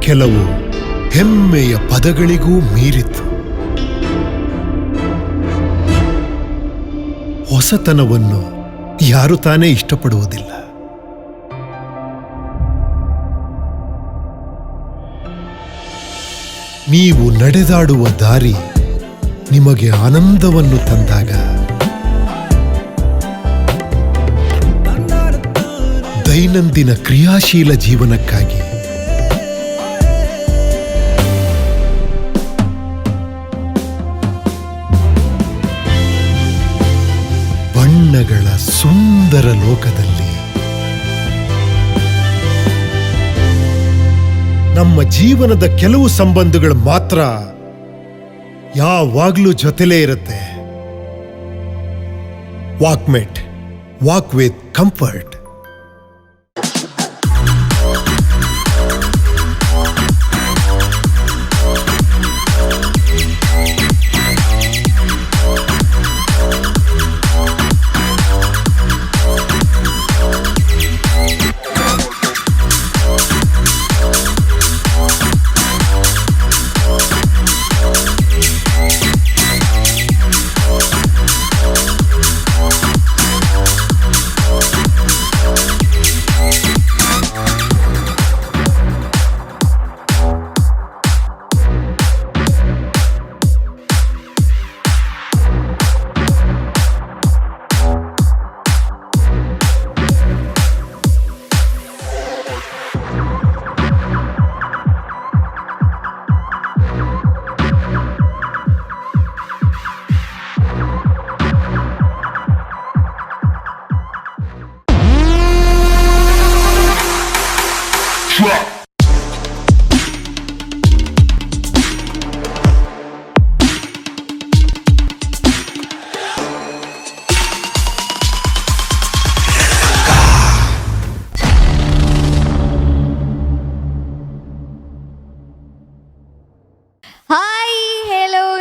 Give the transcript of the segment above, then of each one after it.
ಕೆಲವು ಹೆಮ್ಮೆಯ ಪದಗಳಿಗೂ ಮೀರಿತು. ಹೊಸತನವನ್ನು ಯಾರು ತಾನೇ ಇಷ್ಟಪಡುವುದಿಲ್ಲ. ನೀವು ನಡೆದಾಡುವ ದಾರಿ ನಿಮಗೆ ಆನಂದವನ್ನು ತಂದಾಗ, ದೈನಂದಿನ ಕ್ರಿಯಾಶೀಲ ಜೀವನಕ್ಕಾಗಿ ಬಣ್ಣಗಳ ಸುಂದರ ಲೋಕದಲ್ಲಿ ನಮ್ಮ ಜೀವನದ ಕೆಲವು ಸಂಬಂಧಗಳು ಮಾತ್ರ ಯಾವಾಗ್ಲೂ ಜೊತೆಲೇ ಇರುತ್ತೆ. Walkmate, walk with comfort.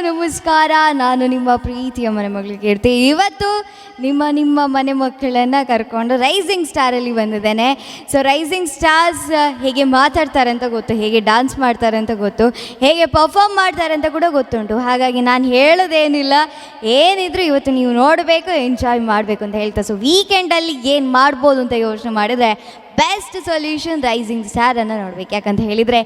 ನಮಸ್ಕಾರ, ನಾನು ನಿಮ್ಮ ಪ್ರೀತಿಯ ಮನೆ ಮಗಳಿಗೆ ಕೀರ್ತಿ. ಇವತ್ತು ನಿಮ್ಮ ಮನೆ ಮಕ್ಕಳನ್ನು ಕರ್ಕೊಂಡು ರೈಸಿಂಗ್ ಸ್ಟಾರಲ್ಲಿ ಬಂದಿದ್ದೇನೆ. ಸೊ ರೈಸಿಂಗ್ ಸ್ಟಾರ್ಸ್ ಹೇಗೆ ಮಾತಾಡ್ತಾರೆ ಅಂತ ಗೊತ್ತು, ಹೇಗೆ ಡ್ಯಾನ್ಸ್ ಮಾಡ್ತಾರೆ ಅಂತ ಗೊತ್ತು, ಹೇಗೆ ಪರ್ಫಾರ್ಮ್ ಮಾಡ್ತಾರೆ ಅಂತ ಕೂಡ ಗೊತ್ತುಂಟು. ಹಾಗಾಗಿ ನಾನು ಹೇಳೋದೇನಿಲ್ಲ, ಏನಿದ್ರು ಇವತ್ತು ನೀವು ನೋಡಬೇಕು, ಎಂಜಾಯ್ ಮಾಡಬೇಕು ಅಂತ ಹೇಳ್ತಾ. ಸೊ ವೀಕೆಂಡಲ್ಲಿ ಏನು ಮಾಡ್ಬೋದು ಅಂತ ಯೋಚನೆ ಮಾಡಿದರೆ ಬೆಸ್ಟ್ ಸೊಲ್ಯೂಷನ್ ರೈಸಿಂಗ್ ಸ್ಟಾರನ್ನು ನೋಡಬೇಕು. ಯಾಕಂತ ಹೇಳಿದರೆ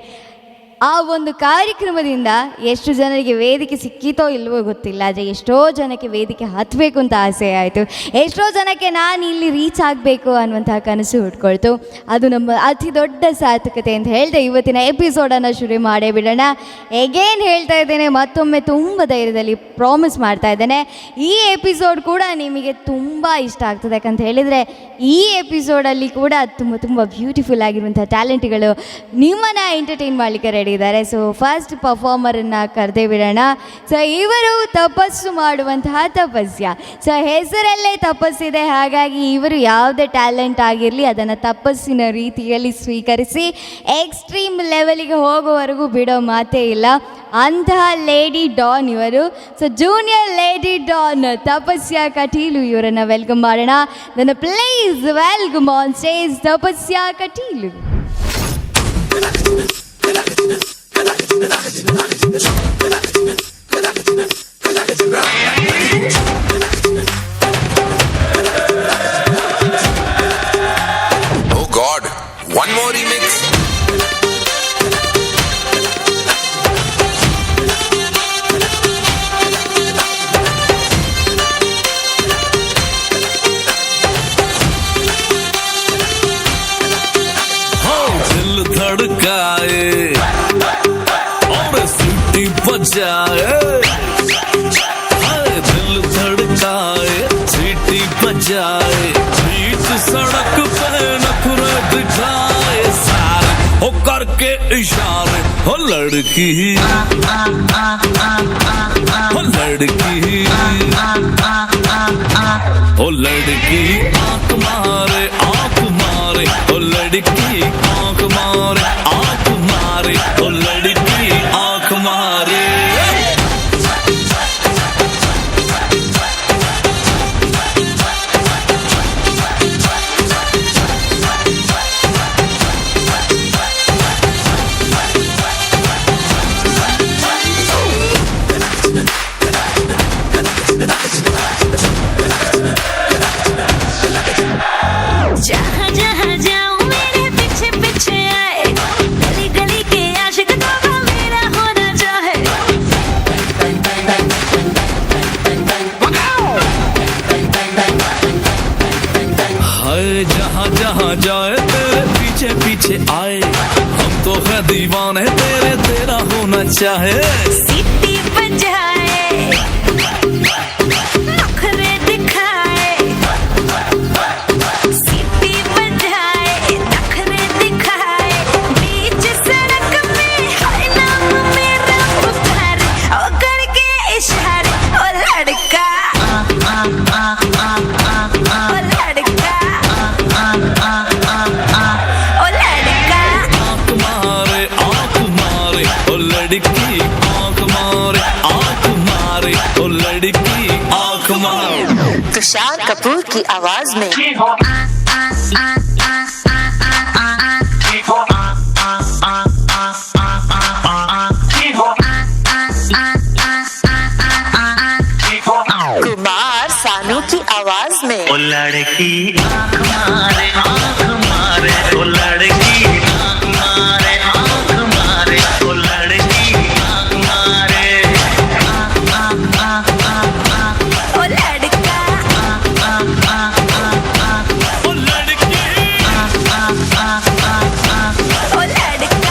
ಆ ಒಂದು ಕಾರ್ಯಕ್ರಮದಿಂದ ಎಷ್ಟು ಜನರಿಗೆ ವೇದಿಕೆ ಸಿಕ್ಕಿತೋ ಇಲ್ವೋ ಗೊತ್ತಿಲ್ಲ, ಆದರೆ ಎಷ್ಟೋ ಜನಕ್ಕೆ ವೇದಿಕೆ ಹತ್ತಬೇಕು ಅಂತ ಆಸೆ ಆಯಿತು. ಎಷ್ಟೋ ಜನಕ್ಕೆ ನಾನು ಇಲ್ಲಿ ರೀಚ್ ಆಗಬೇಕು ಅನ್ನುವಂತಹ ಕನಸು ಹುಟ್ಕೊಳ್ತು. ಅದು ನಮ್ಮ ಅತಿ ದೊಡ್ಡ ಸಾರ್ಥಕತೆ ಅಂತ ಹೇಳ್ದೆ ಇವತ್ತಿನ ಎಪಿಸೋಡನ್ನು ಶುರು ಮಾಡೇ ಬಿಡೋಣ. ಎಗೇನ್ ಹೇಳ್ತಾ ಇದ್ದೇನೆ, ಮತ್ತೊಮ್ಮೆ ತುಂಬ ಧೈರ್ಯದಲ್ಲಿ ಪ್ರಾಮಿಸ್ ಮಾಡ್ತಾ ಇದ್ದೇನೆ, ಈ ಎಪಿಸೋಡ್ ಕೂಡ ನಿಮಗೆ ತುಂಬ ಇಷ್ಟ ಆಗ್ತದೆ. ಯಾಕಂತ ಹೇಳಿದರೆ ಈ ಎಪಿಸೋಡಲ್ಲಿ ಕೂಡ ತುಂಬ ಬ್ಯೂಟಿಫುಲ್ ಆಗಿರುವಂಥ ಟ್ಯಾಲೆಂಟ್ಗಳು ನಿಮ್ಮನ್ನು ಎಂಟರ್ಟೈನ್ ಮಾಡಲಿಕ್ಕೆ ರೆಡಿ ಇದ್ದಾರೆ. ಸೊ ಫಸ್ಟ್ ಪರ್ಫಾರ್ಮರನ್ನು ಕರೆದೇ ಬಿಡೋಣ. ಸೊ ಇವರು ತಪಸ್ಸು ಮಾಡುವಂತಹ ತಪಸ್ಯ. ಸೊ ಹೆಸರಲ್ಲೇ ತಪಸ್ಸಿದೆ, ಹಾಗಾಗಿ ಇವರು ಯಾವುದೇ ಟ್ಯಾಲೆಂಟ್ ಆಗಿರಲಿ ಅದನ್ನು ತಪಸ್ಸಿನ ರೀತಿಯಲ್ಲಿ ಸ್ವೀಕರಿಸಿ ಎಕ್ಸ್ಟ್ರೀಮ್ ಲೆವೆಲಿಗೆ ಹೋಗುವವರೆಗೂ ಬಿಡೋ ಮಾತೇ ಇಲ್ಲ. ಅಂತಹ ಲೇಡಿ ಡಾನ್ ಇವರು. So junior lady don Tapasya Kateel ಇವರನ್ನು ವೆಲ್ಕಮ್ ಮಾಡೋಣ. ನನ್ನ please welcome on stage Tapasya Kateel. Oh God, one more remix. धड़काए और सीटी बजाए, दिल धड़काए सीटी बजाए, बीच सड़क पे नखरे दिखाए सारे हो करके इशारे। हो लड़की हो लड़की हो लड़की आंख मारे हो लड़की आंख मारे हो लड़की आंख मारे। जहाँ जाऊं मेरे पीछे पीछे आए, गली गली के आशिक तो मेरा होना चाहे। हाय जहाँ जहाँ जाए तेरे पीछे पीछे आए, हम तो है दीवाने तेरे, तेरा होना चाहे। सीटी बजाए, नखरे दिखाए, सीटी बजाए, नखरे दिखाए, बीच सड़क में हर नाम मेरा पुकारे, ओ करके इशारे, ओ लड़का, ओ लड़का, ओ लड़का। आँख मारे ओ लड़की, आँख मारे ओ लड़की, आँख मारे। तुषार कपूर की आवाज में कुमार सानू की आवाज में ओ लड़की आँख मारे ओ लड़की आँख मारे ओ लड़की आँख मारे। ओ लड़का, ओ लड़की, ओ लड़का।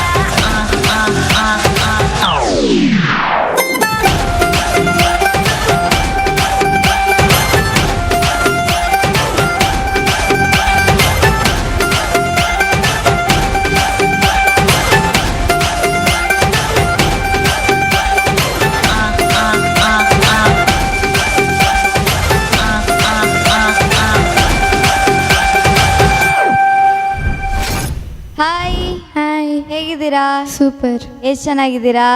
ಹಾಯ್ ಹಾಯ್, ಹೇಗಿದ್ದೀರಾ? ಸೂಪರ್. ಎಷ್ಟು ಚೆನ್ನಾಗಿದ್ದೀರಾ?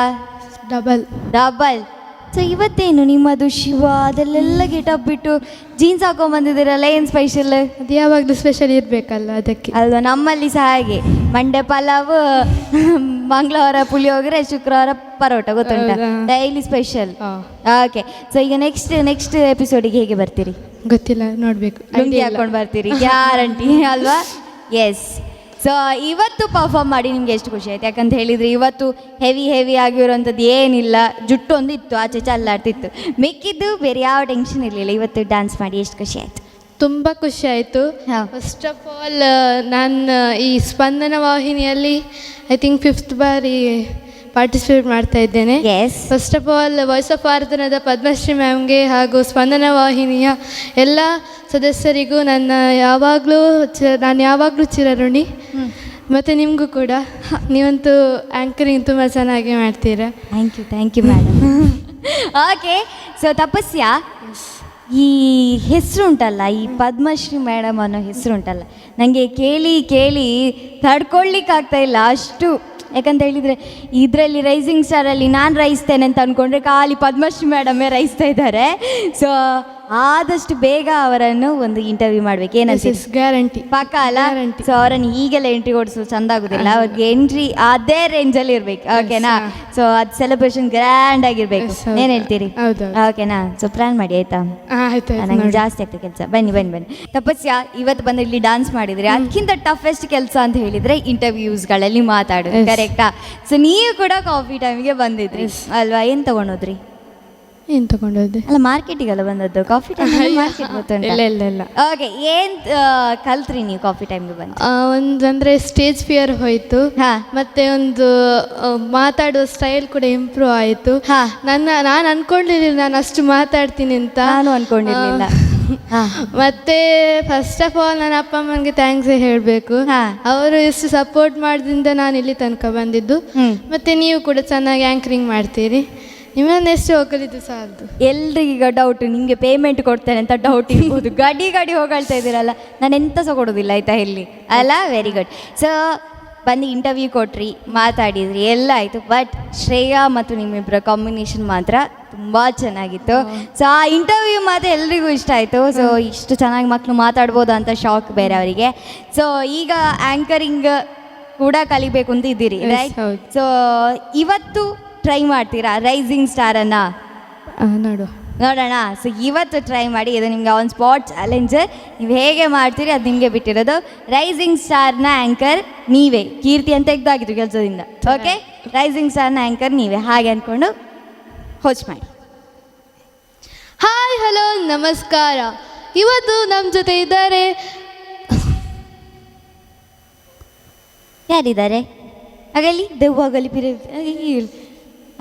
ಡಬಲ್. ಸೊ ಇವತ್ತೇನು ನಿಮ್ಮದು ಶಿವ ಅದಲ್ಲೆಲ್ಲ ಗೆಟಪ್ ಬಿಟ್ಟು ಜೀನ್ಸ್ ಹಾಕೊಂಡ್ಬಂದಿದ್ದೀರಲ್ಲ, ಏನು ಸ್ಪೆಷಲ್? ಅದು ಯಾವಾಗಲೂ ಸ್ಪೆಷಲ್ ಇರಬೇಕಲ್ಲ, ಅದಕ್ಕೆ. ಅಲ್ವಾ, ನಮ್ಮಲ್ಲಿ ಸಹ ಹಾಗೆ. ಮಂಡೆ ಪಲಾವ್, ಮಂಗಳವಾರ ಪುಳಿಯೋಗರೆ, ಶುಕ್ರವಾರ ಪರೋಟ, ಗೊತ್ತುಂಟಾ? ಹೌದಾ? Daily special. ಹಾ. ಓಕೆ. ಸೊ ಈಗ ನೆಕ್ಸ್ಟ್ ಎಪಿಸೋಡಿಗೆ ಹೇಗೆ ಬರ್ತೀರಿ? ಗೊತ್ತಿಲ್ಲ, ನೋಡಬೇಕು. ಲುಂಗಿ ಹಾಕೊಂಡು ಬರ್ತೀರಿ, ಗ್ಯಾರಂಟಿ ಅಲ್ವಾ? ಎಸ್. ಸೊ ಇವತ್ತು ಪರ್ಫಾರ್ಮ್ ಮಾಡಿ ನಿಮ್ಗೆ ಎಷ್ಟು ಖುಷಿ ಆಯ್ತು? ಯಾಕಂತ ಹೇಳಿದರೆ ಇವತ್ತು ಹೆವಿ ಆಗಿರೋಂಥದ್ದು ಏನಿಲ್ಲ, ಜುಟ್ಟು ಒಂದು ಇತ್ತು, ಆಚೆ ಚಲ್ಲಾಡ್ತಿತ್ತು, ಮಿಕ್ಕಿದ್ದು ಬೇರೆ ಯಾವ ಟೆನ್ಷನ್ ಇರಲಿಲ್ಲ. ಇವತ್ತು ಡ್ಯಾನ್ಸ್ ಮಾಡಿ ಎಷ್ಟು ಖುಷಿ ಆಯಿತು? ತುಂಬ ಖುಷಿ ಆಯಿತು. ಹಾ. ಫಸ್ಟ್ ಆಫ್ ಆಲ್ ನಾನು ಈ ಸ್ಪಂದನ ವಾಹಿನಿಯಲ್ಲಿ ಐ ಥಿಂಕ್ 5th ಬಾರಿ ಪಾರ್ಟಿಸಿಪೇಟ್ ಮಾಡ್ತಾ ಇದ್ದೇನೆ. Yes. First of all voice of ಆರ್ಧನದ ಪದ್ಮಶ್ರೀ ಮ್ಯಾಮ್ಗೆ ಹಾಗೂ ಸ್ಪಂದನ ವಾಹಿನಿಯ ಎಲ್ಲ ಸದಸ್ಯರಿಗೂ ನಾನು ಯಾವಾಗಲೂ ಚಿರಋಣಿ. ಮತ್ತು ನಿಮಗೂ ಕೂಡ. ನೀವಂತೂ ಆ್ಯಂಕರಿಂಗ್ ತುಂಬ ಚೆನ್ನಾಗಿ ಮಾಡ್ತೀರಾ. Thank you madam. Okay. So Tapasya, ಈ ಹೆಸರು ಉಂಟಲ್ಲ, ಈ ಪದ್ಮಶ್ರೀ ಮೇಡಮ್ ಅನ್ನೋ ಹೆಸರು ಉಂಟಲ್ಲ, ನನಗೆ ಕೇಳಿ ತಡ್ಕೊಳ್ಳಿಕ್ಕಾಗ್ತಾ ಇಲ್ಲ ಅಷ್ಟು. ಯಾಕಂತ ಹೇಳಿದರೆ ಇದರಲ್ಲಿ ರೈಸಿಂಗ್ ಸ್ಟಾರಲ್ಲಿ ನಾನು ರೈಸ್ತೇನೆ ಅಂತ ಅಂದ್ಕೊಂಡ್ರೆ ಖಾಲಿ ಪದ್ಮಶ್ರೀ ಮೇಡಮೇ ರೈಸ್ತಾ ಇದ್ದಾರೆ. ಸೊ ಆದಷ್ಟು ಬೇಗ ಅವರನ್ನು ಒಂದು ಇಂಟರ್ವ್ಯೂ ಮಾಡ್ಬೇಕು, ಏನಂತ ಗ್ಯಾರಂಟಿ ಪಕ್ಕ ಅಲ್ಲ? Guarantee. ಸೊ ಅವರನ್ನು ಈಗೆಲ್ಲ ಎಂಟ್ರಿ ಕೊಡಿಸೋದು ಚಂದ ಆಗೋದಿಲ್ಲ, ಅವ್ರಿಗೆ ಎಂಟ್ರಿ ಅದೇ ರೇಂಜಲ್ಲಿ ಇರಬೇಕು. ಓಕೆನಾ? ಸೊ ಅದು ಸೆಲೆಬ್ರೇಷನ್ ಗ್ರ್ಯಾಂಡ್ ಆಗಿರ್ಬೇಕು. Yes, ಹೌದು. ಏನು ಹೇಳ್ತೀರಿ? ಹೌದು. ಓಕೆನಾ? ಸೊ ಪ್ಲಾನ್ ಮಾಡಿ ಆಯ್ತಾ? ಆಯ್ತು. ನಂಗೆ ಜಾಸ್ತಿ ಆಗ್ತದೆ ಕೆಲಸ. ಬನ್ನಿ. ತಪಸ್ಯ, ಇವತ್ತು ಬಂದು ಇಲ್ಲಿ ಡಾನ್ಸ್ ಮಾಡಿದ್ರೆ ಅದಕ್ಕಿಂತ ಟಫೆಸ್ಟ್ ಕೆಲಸ ಅಂತ ಹೇಳಿದ್ರೆ ಇಂಟರ್ವ್ಯೂಸ್ಗಳಲ್ಲಿ ಮಾತಾಡೋದು, Yes. ಕರೆಕ್ಟಾ? ಸೊ ನೀವು ಕೂಡ ಕಾಫಿ ಟೈಮ್ಗೆ ಬಂದಿದ್ರಿ ಅಲ್ವಾ? ಏನು ತಗೊಂಡೋದ್ರಿ? ಏನು ತಗೊಂಡೋದೆ? ಅಲ್ಲ, ಮಾರ್ಕೆಟಿಗೆಲ್ಲ ಬಂದದ್ದು. ಕಾಫಿ ಟೈಮ್ ಮಾರ್ಕೆಟ್ ಗೊತ್ತುಂಟು? ಇಲ್ಲ. ಓಕೆ. ಏನು ಕಲ್ತ್ರಿ ನೀವು ಕಾಫಿ ಟೈಮ್ಗೆ ಬಂದು? ಒಂದಂದರೆ ಸ್ಟೇಜ್ ಫಿಯರ್ ಹೋಯಿತು. ಹಾ. ಮತ್ತೆ ಒಂದು ಮಾತಾಡೋ ಸ್ಟೈಲ್ ಕೂಡ ಇಂಪ್ರೂವ್ ಆಯಿತು. ಹಾ. ನಾನು ಅನ್ಕೊಂಡಿರ್ಲಿಲ್ಲ ನಾನು ಅಷ್ಟು ಮಾತಾಡ್ತೀನಿ ಅಂತ. ನಾನು ಅನ್ಕೊಂಡಿರ್ಲಿಲ್ಲ. ಮತ್ತೆ ಫಸ್ಟ್ ಆಫ್ ಆಲ್ ನನ್ನ ಅಪ್ಪ ಅಮ್ಮನಿಗೆ ಥ್ಯಾಂಕ್ಸ್ ಹೇಳಬೇಕು. ಹಾ. ಅವರು ಎಷ್ಟು ಸಪೋರ್ಟ್ ಮಾಡಿದ್ರಿಂದ ನಾನು ಇಲ್ಲಿ ತನಕ ಬಂದಿದ್ದು. ಮತ್ತೆ ನೀವು ಕೂಡ ಚೆನ್ನಾಗಿ ಆ್ಯಂಕರಿಂಗ್ ಮಾಡ್ತೀರಿ. ನಿಮ್ಮನ್ನು ಎಷ್ಟು ಹೋಗಲಿದ್ದು ಸಾಲದು. ಎಲ್ರಿಗೀಗ ಡೌಟ್, ನಿಮಗೆ ಪೇಮೆಂಟ್ ಕೊಡ್ತೇನೆ ಅಂತ ಡೌಟ್ ಇರ್ಬೋದು. ಗಡಿ ಹೋಗಳ್ತಾ ಇದ್ದೀರಲ್ಲ, ನಾನು ಎಂತ ಸಹ ಕೊಡೋದಿಲ್ಲ ಆಯಿತಾ ಇಲ್ಲಿ ಅಲ್ಲ? Very good. ಸೊ ಬಂದು ಇಂಟರ್ವ್ಯೂ ಕೊಟ್ರಿ, ಮಾತಾಡಿದ್ರಿ, ಎಲ್ಲ ಆಯಿತು. ಬಟ್ ಶ್ರೇಯಾ ಮತ್ತು ನಿಮ್ಮಿಬ್ಬರ ಕಾಂಬಿನೇಷನ್ ಮಾತ್ರ ತುಂಬ ಚೆನ್ನಾಗಿತ್ತು. ಸೊ ಆ ಇಂಟರ್ವ್ಯೂ ಮಾತ್ರ ಎಲ್ರಿಗೂ ಇಷ್ಟ ಆಯಿತು. ಸೊ ಇಷ್ಟು ಚೆನ್ನಾಗಿ ಮಕ್ಕಳು ಮಾತಾಡ್ಬೋದು ಅಂತ ಶಾಕ್ ಬೇರೆ ಅವರಿಗೆ. ಸೊ ಈಗ ಆ್ಯಂಕರಿಂಗ್ ಕೂಡ ಕಲಿಬೇಕು ಅಂತ ಇದ್ದೀರಿ, ರೈಟ್? ಹೌದು. ಸೊ ಇವತ್ತು ಟ್ರೈ ಮಾಡ್ತೀರಾ ರೈಸಿಂಗ್ ಸ್ಟಾರನ್ನು? ನೋಡುವ. ನೋಡೋಣ. ಸೊ ಇವತ್ತು ಟ್ರೈ ಮಾಡಿ, ಇದು ನಿಮಗೆ ಆನ್ ಸ್ಪಾಟ್ ಚಾಲೆಂಜ್. ನೀವು ಹೇಗೆ ಮಾಡ್ತೀರಿ ಅದು ನಿಮಗೆ ಬಿಟ್ಟಿರೋದು. ರೈಸಿಂಗ್ ಸ್ಟಾರ್ನ ಆ್ಯಂಕರ್ ನೀವೇ. ಕೀರ್ತಿಯನ್ನು ತೆಗೆದಾಗಿದ್ರು ಕೆಲಸದಿಂದ. ಓಕೆ, ರೈಸಿಂಗ್ ಸ್ಟಾರ್ನ ಆ್ಯಂಕರ್ ನೀವೇ. ಹಾಗೆ ಅಂದ್ಕೊಂಡು ಹೋಸ್ಟ್ ಮಾಡಿ. ಹಾಯ್ ಹಲೋ ನಮಸ್ಕಾರ. ಇವತ್ತು ನಮ್ಮ ಜೊತೆ ಇದ್ದಾರೆ ಯಾರಿದ್ದಾರೆ? ಆಗಲಿ ದೆವ್ವಾಗಲಿ ಪಿರ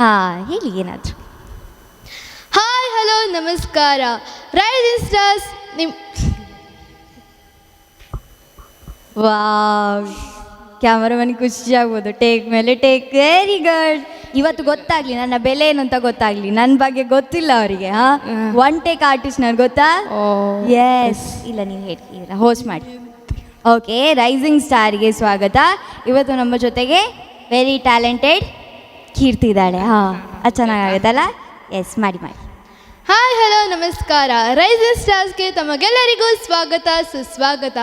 ಹಾಂ ಹೇಳಿ ಏನಾದರೂ. ಹಾಯ್ ಹಲೋ ನಮಸ್ಕಾರ. ರೈಸಿಂಗ್ ಸ್ಟಾರ್ಸ್ ವಾವ್, ಕ್ಯಾಮರಾಮನ್ ಖುಷಿ ಆಗ್ಬೋದು. ಟೇಕ್ ಮೇಲೆ ಟೇಕ್. Very good. ಇವತ್ತು ಗೊತ್ತಾಗ್ಲಿ ನನ್ನ ಬೆಲೆ ಏನು ಅಂತ ಗೊತ್ತಾಗ್ಲಿ. ನನ್ನ ಬಗ್ಗೆ ಗೊತ್ತಿಲ್ಲ ಅವರಿಗೆ. ಒನ್ ಟೇಕ್ ಆರ್ಟಿಸ್ಟ್ ನನಗೆ ಗೊತ್ತಾ? ಎಸ್. ಇಲ್ಲ ನೀವು ಹೇಳ್ತೀರಾ, ಹೋಸ್ಟ್ ಮಾಡಿ. ಓಕೆ, ರೈಸಿಂಗ್ ಸ್ಟಾರ್ಗೆ ಸ್ವಾಗತ. ಇವತ್ತು ನಮ್ಮ ಜೊತೆಗೆ ವೆರಿ ಟ್ಯಾಲೆಂಟೆಡ್ ಕೀರ್ತಿ ಇದ್ದಾಳೆ. ಹಾಂ, ಅದು ಚೆನ್ನಾಗಾಗುತ್ತಲ್ಲ? ಎಸ್, ಮಾಡಿ ಮಾಡಿ. ಹಾಯ್ ಹಲೋ ನಮಸ್ಕಾರ. ರೈಸಿಂಗ್ ಸ್ಟಾರ್ಸ್ಗೆ ತಮಗೆಲ್ಲರಿಗೂ ಸ್ವಾಗತ ಸುಸ್ವಾಗತ.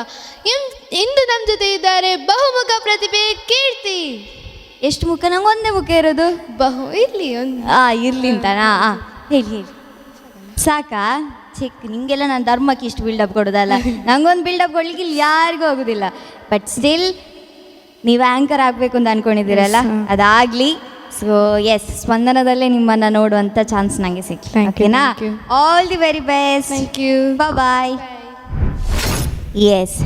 ಇಂದು ನಮ್ಮ ಜೊತೆ ಇದ್ದಾರೆ ಬಹುಮುಖ ಪ್ರತಿಭೆ ಕೀರ್ತಿ. ಎಷ್ಟು ಮುಖ? ನಂಗೆ ಒಂದೇ ಮುಖ ಇರೋದು. ಇರಲಿ ಒಂದು ಇರಲಿ ಅಂತನಾ? ಹೇಳಿ ಹೇಳಿ. ಸಾಕಾ? ಚೆಕ್. ನಿಮಗೆಲ್ಲ ನಾನು ಧರ್ಮಕ್ಕೆ ಇಷ್ಟು ಬಿಲ್ಡಪ್ ಕೊಡೋದಲ್ಲ. ನಂಗೊಂದು ಬಿಲ್ಡಪ್ ಕೊಡ್ಲಿಕ್ಕೆ ಇಲ್ಲಿ ಯಾರಿಗೂ ಆಗೋದಿಲ್ಲ. ಬಟ್ ಸ್ಟಿಲ್ ನೀವು ಆ್ಯಂಕರ್ ಆಗಬೇಕು ಅಂತ ಅಂದ್ಕೊಂಡಿದ್ದೀರಲ್ಲ, ಅದಾಗಲಿ. ಸೊ ಎಸ್, ಸ್ಪಂದನದಲ್ಲೇ ನಿಮ್ಮನ್ನು ನೋಡುವಂಥ ಚಾನ್ಸ್ ನನಗೆ ಸಿಕ್ಲಿ. ಓಕೆನಾ? All the very best. Thank you. Bye. Yes,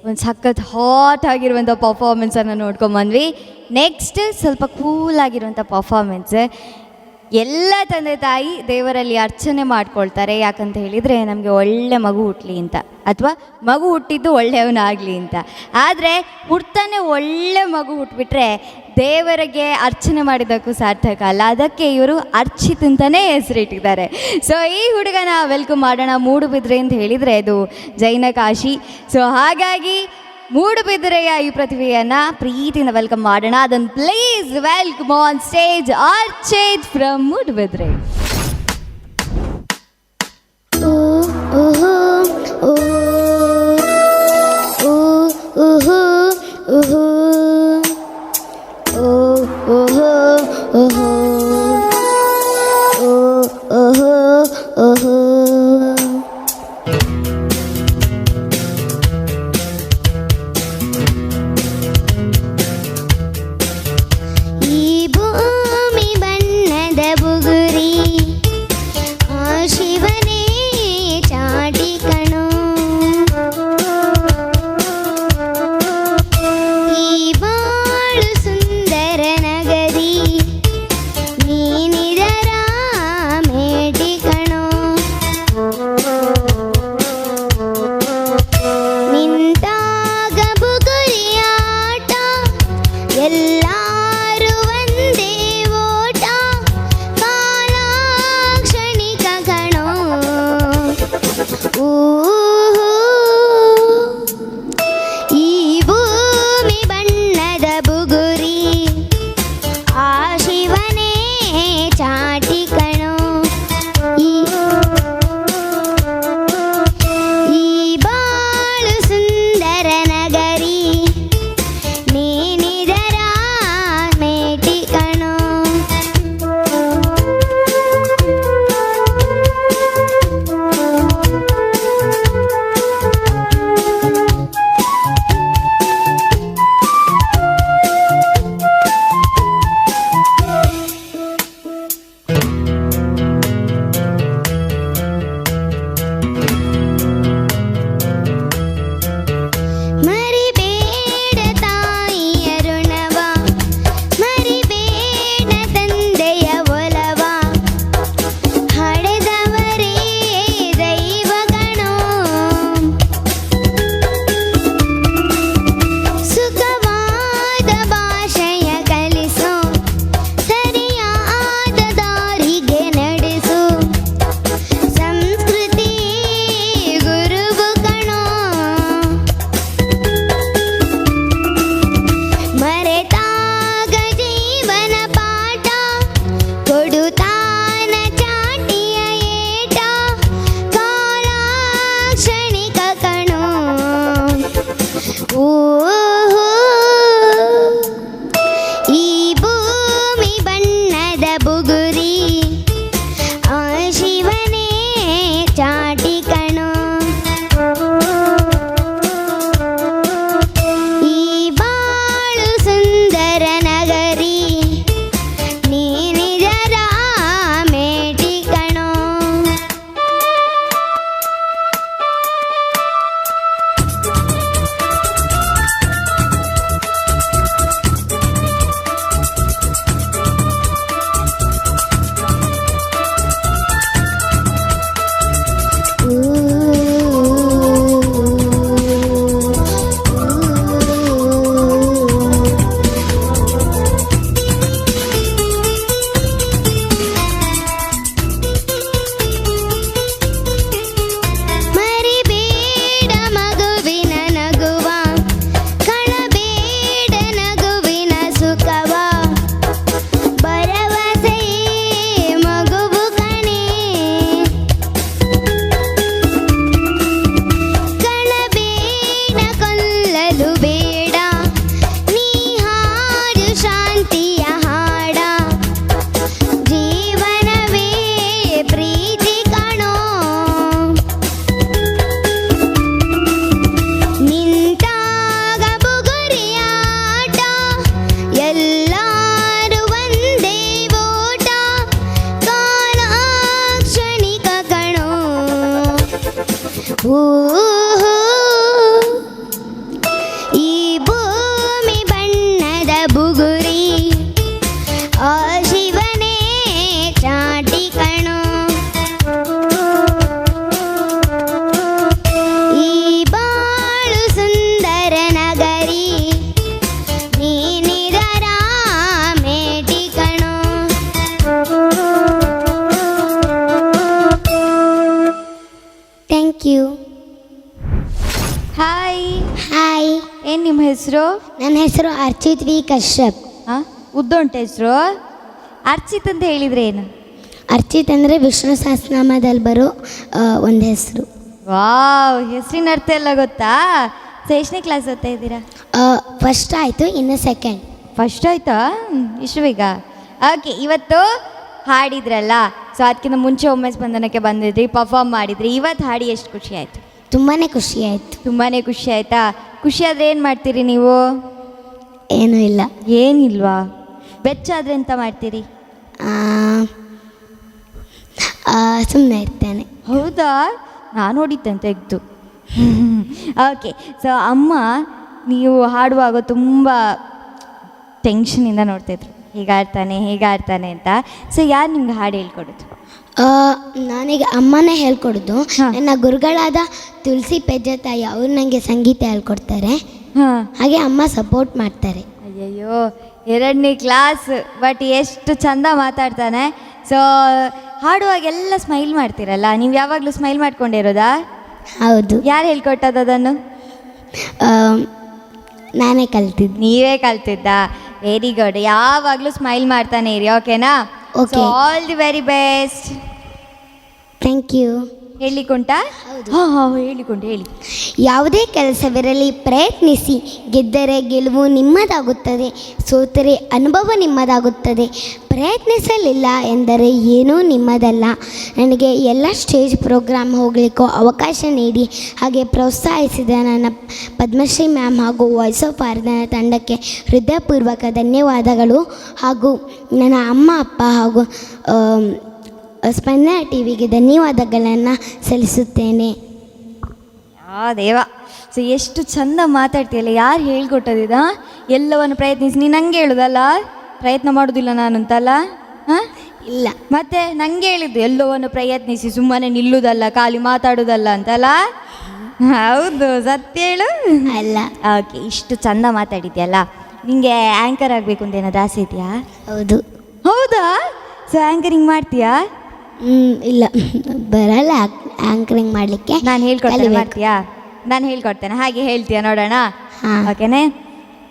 ಒಂದು ಸಖತ್ ಹಾಟ್ ಆಗಿರುವಂಥ ಪರ್ಫಾರ್ಮೆನ್ಸನ್ನು ನೋಡ್ಕೊಂಬಂದ್ವಿ. ನೆಕ್ಸ್ಟ್ ಸ್ವಲ್ಪ ಕೂಲ್ ಆಗಿರುವಂಥ ಪರ್ಫಾರ್ಮೆನ್ಸ್. ಎಲ್ಲ ತಂದೆ ತಾಯಿ ದೇವರಲ್ಲಿ ಅರ್ಚನೆ ಮಾಡ್ಕೊಳ್ತಾರೆ. ಯಾಕಂತ ಹೇಳಿದರೆ ನಮಗೆ ಒಳ್ಳೆ ಮಗು ಹುಟ್ಟಲಿ ಅಂತ, ಅಥವಾ ಮಗು ಹುಟ್ಟಿದ್ದು ಒಳ್ಳೆಯವನಾಗಲಿ ಅಂತ. ಆದರೆ ಹುಡ್ತಾನೆ ಒಳ್ಳೆ ಮಗು ಹುಟ್ಟಿಬಿಟ್ರೆ ದೇವರಿಗೆ ಅರ್ಚನೆ ಮಾಡಿದ್ದಕ್ಕೂ ಸಾರ್ಥಕ ಅಲ್ಲ. ಅದಕ್ಕೆ ಇವರು ಅರ್ಚಿತ್ ಅಂತಲೇ ಹೆಸರಿಟ್ಟಿದ್ದಾರೆ. ಸೊ ಈ ಹುಡುಗನ ವೆಲ್ಕಮ್ ಮಾಡೋಣ. ಮೂಡುಬಿದ್ರೆ ಅಂತ ಹೇಳಿದರೆ ಅದು ಜೈನ ಕಾಶಿ. ಸೊ ಹಾಗಾಗಿ ಮೂಡುಬಿದಿರೆಯ ಈ ಪ್ರತಿಭೆಯನ್ನು ಪ್ರೀತಿಯಿಂದ ವೆಲ್ಕಮ್ ಮಾಡೋಣ. ಅದನ್ನು please welcome on stage Archit from Moodbidri. ಈ ಹೆಸರು? ನನ್ನ ಹೆಸರು ಅರ್ಚಿತ್ ವಿ ಕಶ್ಯಪ್. ಹಾಂ, ಉದ್ದುಂಟು ಹೆಸರು. ಅರ್ಚಿತ್ ಅಂತ ಹೇಳಿದರೆ ಏನು? ಅರ್ಚಿತ್ ಅಂದರೆ ವಿಷ್ಣು ಸಹಸ್ರನಾಮದಲ್ಲಿ ಬರೋ ಒಂದು ಹೆಸರು. ವಾವ್, ಹೆಸರಿನ ಅರ್ಥ ಎಲ್ಲ ಗೊತ್ತಾ? ಸೊ ಎಷ್ಟನೇ ಕ್ಲಾಸ್ ಓದ್ತಾ ಇದ್ದೀರಾ? ಫಸ್ಟ್ ಆಯಿತು, ಇನ್ನು ಸೆಕೆಂಡ್. ಫಸ್ಟ್ ಆಯ್ತಾ? ಇಷ್ಟು ಬೇಗ? ಓಕೆ, ಇವತ್ತು ಹಾಡಿದ್ರಲ್ಲ, ಸೊ ಅದಕ್ಕಿಂತ ಮುಂಚೆ ಒಮ್ಮೆ ಸ್ಪಂದನಕ್ಕೆ ಬಂದಿದ್ರಿ, ಪರ್ಫಾರ್ಮ್ ಮಾಡಿದ್ರಿ. ಇವತ್ತು ಹಾಡಿ ಎಷ್ಟು ಖುಷಿ ಆಯಿತು? ತುಂಬಾ ಖುಷಿ ಆಯಿತು. ತುಂಬಾ ಖುಷಿ ಆಯಿತಾ? ಖುಷಿ ಆದರೆ ಏನು ಮಾಡ್ತೀರಿ ನೀವು? ಏನೂ ಇಲ್ಲ. ಏನಿಲ್ವಾ? ಬೆಚ್ಚಾದರೆ ಎಂತ ಮಾಡ್ತೀರಿ? ಸುಮ್ಮನೆ ಇರ್ತೇನೆ. ಹೌದಾ? ನಾನು ಹೊಡಿತೆ ತೆಗೆದು. ಓಕೆ, ಸೊ ಅಮ್ಮ ನೀವು ಹಾಡುವಾಗ ತುಂಬ ಟೆನ್ಷನಿಂದ ನೋಡ್ತಾಯಿದ್ರು, ಹೀಗಾಡ್ತಾನೆ ಅಂತ. ಸೊ ಯಾರು ನಿಮ್ಗೆ ಹಾಡು ಹೇಳ್ಕೊಡೋದು? ನನಗೆ ಅಮ್ಮನೇ ಹೇಳ್ಕೊಡೋದು. ನನ್ನ ಗುರುಗಳಾದ ತುಳಸಿ ಪೆಜ್ಜೆ ತಾಯಿ ಅವ್ರು ನನಗೆ ಸಂಗೀತ ಹೇಳ್ಕೊಡ್ತಾರೆ. ಹಾಗೆ ಅಮ್ಮ ಸಪೋರ್ಟ್ ಮಾಡ್ತಾರೆ. ಅಯ್ಯಯ್ಯೋ, 2ನೇ ಕ್ಲಾಸ್, ಬಟ್ ಎಷ್ಟು ಚಂದ ಮಾತಾಡ್ತಾನೆ. ಸೊ ಹಾಡುವಾಗೆಲ್ಲ ಸ್ಮೈಲ್ ಮಾಡ್ತೀರಲ್ಲ, ನೀವು ಯಾವಾಗಲೂ ಸ್ಮೈಲ್ ಮಾಡ್ಕೊಂಡಿರೋದಾ? ಹೌದು. ಯಾರು ಹೇಳ್ಕೊಟ್ಟದ್ದು ಅದನ್ನು? ನಾನೇ ಕಲ್ತಿದ್ದು. ನೀವೇ ಕಲ್ತಿದ್ದಾ? Very good. ಯಾವಾಗಲೂ ಸ್ಮೈಲ್ ಮಾಡ್ತಾನೆ ಇರಿ, ಓಕೆನಾ? Okay. All the very best. Thank you. ಹೇಳಿಕೊಂಡ? ಹಾಂ, ಹೇಳಿಕೊಂಡು ಹೇಳಿ. ಯಾವುದೇ ಕೆಲಸವಿರಲಿ ಪ್ರಯತ್ನಿಸಿ, ಗೆದ್ದರೆ ಗೆಲುವು ನಿಮ್ಮದಾಗುತ್ತದೆ, ಸೋತರೆ ಅನುಭವ ನಿಮ್ಮದಾಗುತ್ತದೆ. ಪ್ರಯತ್ನಿಸಲಿಲ್ಲ ಎಂದರೆ ಏನೂ ನಿಮ್ಮದಲ್ಲ. ನನಗೆ ಎಲ್ಲ ಸ್ಟೇಜ್ ಪ್ರೋಗ್ರಾಮ್ ಹೋಗಲಿಕ್ಕೂ ಅವಕಾಶ ನೀಡಿ ಹಾಗೆ ಪ್ರೋತ್ಸಾಹಿಸಿದ ನನ್ನ ಪದ್ಮಶ್ರೀ ಮ್ಯಾಮ್ ಹಾಗೂ ವಾಯ್ಸ್ ಆಫ್ ಆರ್ಧನ ತಂಡಕ್ಕೆ ಹೃದಯಪೂರ್ವಕ ಧನ್ಯವಾದಗಳು. ಹಾಗೂ ನನ್ನ ಅಮ್ಮ ಅಪ್ಪ ಹಾಗೂ ಸ್ಪಂದನ ಟಿವಿಗೆ ಧನ್ಯವಾದಗಳನ್ನು ಸಲ್ಲಿಸುತ್ತೇನೆ. ದೇವ, ಸೊ ಎಷ್ಟು ಚಂದ ಮಾತಾಡ್ತೀಯಲ್ಲ. ಯಾರು ಹೇಳ್ಕೊಟ್ಟದಿದ? ಎಲ್ಲವನ್ನು ಪ್ರಯತ್ನಿಸಿ. ನೀನು ನಂಗೆ ಹೇಳುದಲ್ಲ ಪ್ರಯತ್ನ ಮಾಡೋದಿಲ್ಲ ನಾನು ಅಂತಲ್ಲ? ಹಾಂ, ಇಲ್ಲ. ಮತ್ತೆ ನಂಗೆ ಹೇಳಿದ್ದು ಎಲ್ಲವನ್ನು ಪ್ರಯತ್ನಿಸಿ, ಸುಮ್ಮನೆ ನಿಲ್ಲುವುದಲ್ಲ, ಖಾಲಿ ಮಾತಾಡೋದಲ್ಲ ಅಂತಲ್ಲ? ಹೌದು, ಸತ್ಯ ಹೇಳು. ಅಲ್ಲ. ಓಕೆ, ಇಷ್ಟು ಚಂದ ಮಾತಾಡಿದ್ಯಲ್ಲ, ನಿಂಗೆ ಆ್ಯಂಕರ್ ಆಗಬೇಕು ಅಂತ ಏನಾದ್ರು ಆಸೆ ಇದೆಯಾ? ಹೌದು. ಹೌದಾ? ಸೊ ಆ್ಯಂಕರಿಂಗ್ ಮಾಡ್ತೀಯಾ? ಇಲ್ಲ, ಬರಲ್ಲ ಆ್ಯಂಕರಿಂಗ್ ಮಾಡಲಿಕ್ಕೆ. ನಾನು ಹೇಳ್ಕೊಡ್ತೇನೆ, ಮಾಡ್ತೀಯಾ? ನಾನು ಹೇಳ್ಕೊಡ್ತೇನೆ, ಹಾಗೆ ಹೇಳ್ತೀಯಾ ನೋಡೋಣ? ಓಕೆನೇ.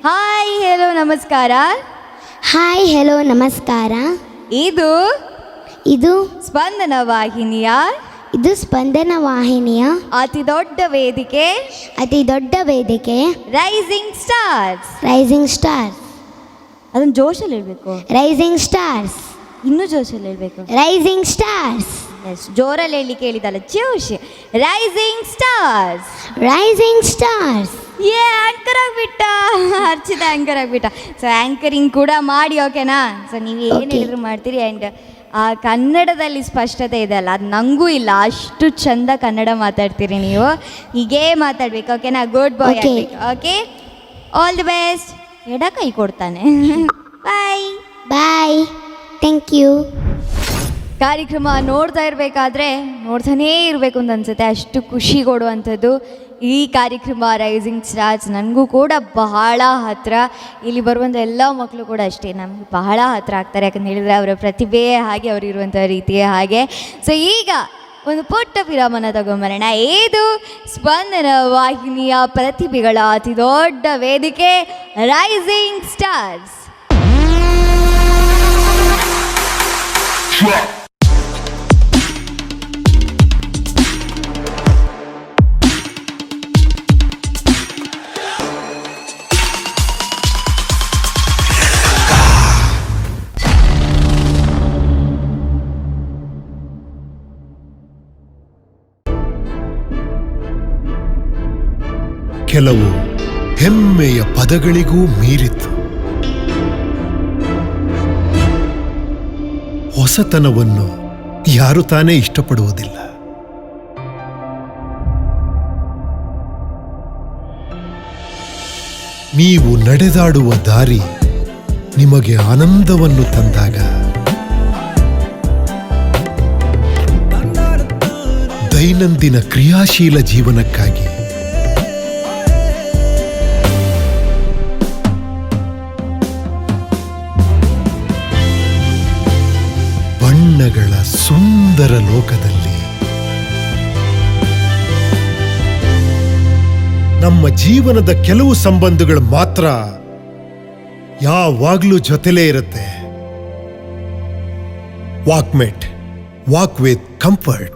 ಹಾಯ್, ಹೆಲೋ, ನಮಸ್ಕಾರ. ಹಾಯ್, ಹೆಲೋ, ನಮಸ್ಕಾರ. ಇದು ಸ್ಪಂದನ ವಾಹಿನಿಯ ಅತಿ ದೊಡ್ಡ ವೇದಿಕೆ ರೈಸಿಂಗ್ ಸ್ಟಾರ್ಸ್. ಅದನ್ನು ಜೋಶಲ್ಲಿ ಹೇಳ್ಬೇಕು. Rising stars. ಇನ್ನೂ ಜೋಶಲ್ಲಿ ಹೇಳ್ಬೇಕು. Rising stars. ಜೋರಲ್ಲಿ ಹೇಳಿ ಕೇಳಿದಲ್ಲ, ಜೋಶ್. Rising stars. ಆ್ಯಂಕರ್ ಆಗ್ಬಿಟ್ಟ, ಅರ್ಚಿತ ಆ್ಯಂಕರ್ ಆಗ್ಬಿಟ್ಟ. ಸೊ ಆ್ಯಂಕರಿಂಗ್ ಕೂಡ ಮಾಡಿ, ಓಕೆನಾ? ಸೊ ನೀವು ಏನು ಹೇಳಿದ್ರು ಮಾಡ್ತೀರಿ. ಆ್ಯಂಡ್ ಆ ಕನ್ನಡದಲ್ಲಿ ಸ್ಪಷ್ಟತೆ ಇದೆ ಅಲ್ಲ, ಅದು ನನಗೂ ಇಲ್ಲ. ಅಷ್ಟು ಚಂದ ಕನ್ನಡ ಮಾತಾಡ್ತೀರಿ ನೀವು. ಹೀಗೇ ಮಾತಾಡ್ಬೇಕು, ಓಕೆನಾ? Good boy. Okay, all the best. ಎಡ ಕೈ ಕೊಡ್ತಾನೆ. ಬಾಯ್. Thank you. ಕಾರ್ಯಕ್ರಮ ನೋಡ್ತಾ ನೋಡ್ತಾನೇ ಇರಬೇಕು ಅಂತ ಅನ್ಸುತ್ತೆ, ಅಷ್ಟು ಖುಷಿ ಕೊಡುವಂಥದ್ದು ಈ ಕಾರ್ಯಕ್ರಮ ರೈಸಿಂಗ್ ಸ್ಟಾರ್ಸ್. ನನಗೂ ಕೂಡ ಬಹಳ ಹತ್ತಿರ. ಇಲ್ಲಿ ಬರುವಂಥ ಎಲ್ಲ ಮಕ್ಕಳು ಕೂಡ ಅಷ್ಟೇ ನಮ್ಗೆ ಬಹಳ ಹತ್ತಿರ ಆಗ್ತಾರೆ. ಯಾಕಂತ ಹೇಳಿದರೆ ಅವರ ಪ್ರತಿಭೆಯೇ ಹಾಗೆ, ಅವರು ಇರುವಂಥ ರೀತಿಯೇ ಹಾಗೆ. ಸೊ ಈಗ ಒಂದು ಪುಟ್ಟ ವಿರಾಮನ ತಗೊಂಬರೋಣ. ಇದು ಸ್ಪಂದನ ವಾಹಿನಿಯ ಪ್ರತಿಭೆಗಳ ಅತಿ ದೊಡ್ಡ ವೇದಿಕೆ ರೈಸಿಂಗ್ ಸ್ಟಾರ್ಸ್. ಕೆಲವು ಹೆಮ್ಮೆಯ ಪದಗಳಿಗೂ ಮೀರಿತು. ಹೊಸತನವನ್ನು ಯಾರು ತಾನೇ ಇಷ್ಟಪಡುವುದಿಲ್ಲ. ನೀವು ನಡೆದಾಡುವ ದಾರಿ ನಿಮಗೆ ಆನಂದವನ್ನು ತಂದಾಗ, ದೈನಂದಿನ ಕ್ರಿಯಾಶೀಲ ಜೀವನಕ್ಕಾಗಿ ಬಣ್ಣಗಳ ಸುಂದರ ಲೋಕದಲ್ಲಿ ನಮ್ಮ ಜೀವನದ ಕೆಲವು ಸಂಬಂಧಗಳು ಮಾತ್ರ ಯಾವಾಗ್ಲೂ ಜೊತೆಲೇ ಇರುತ್ತೆ. Walkmate, walk with comfort.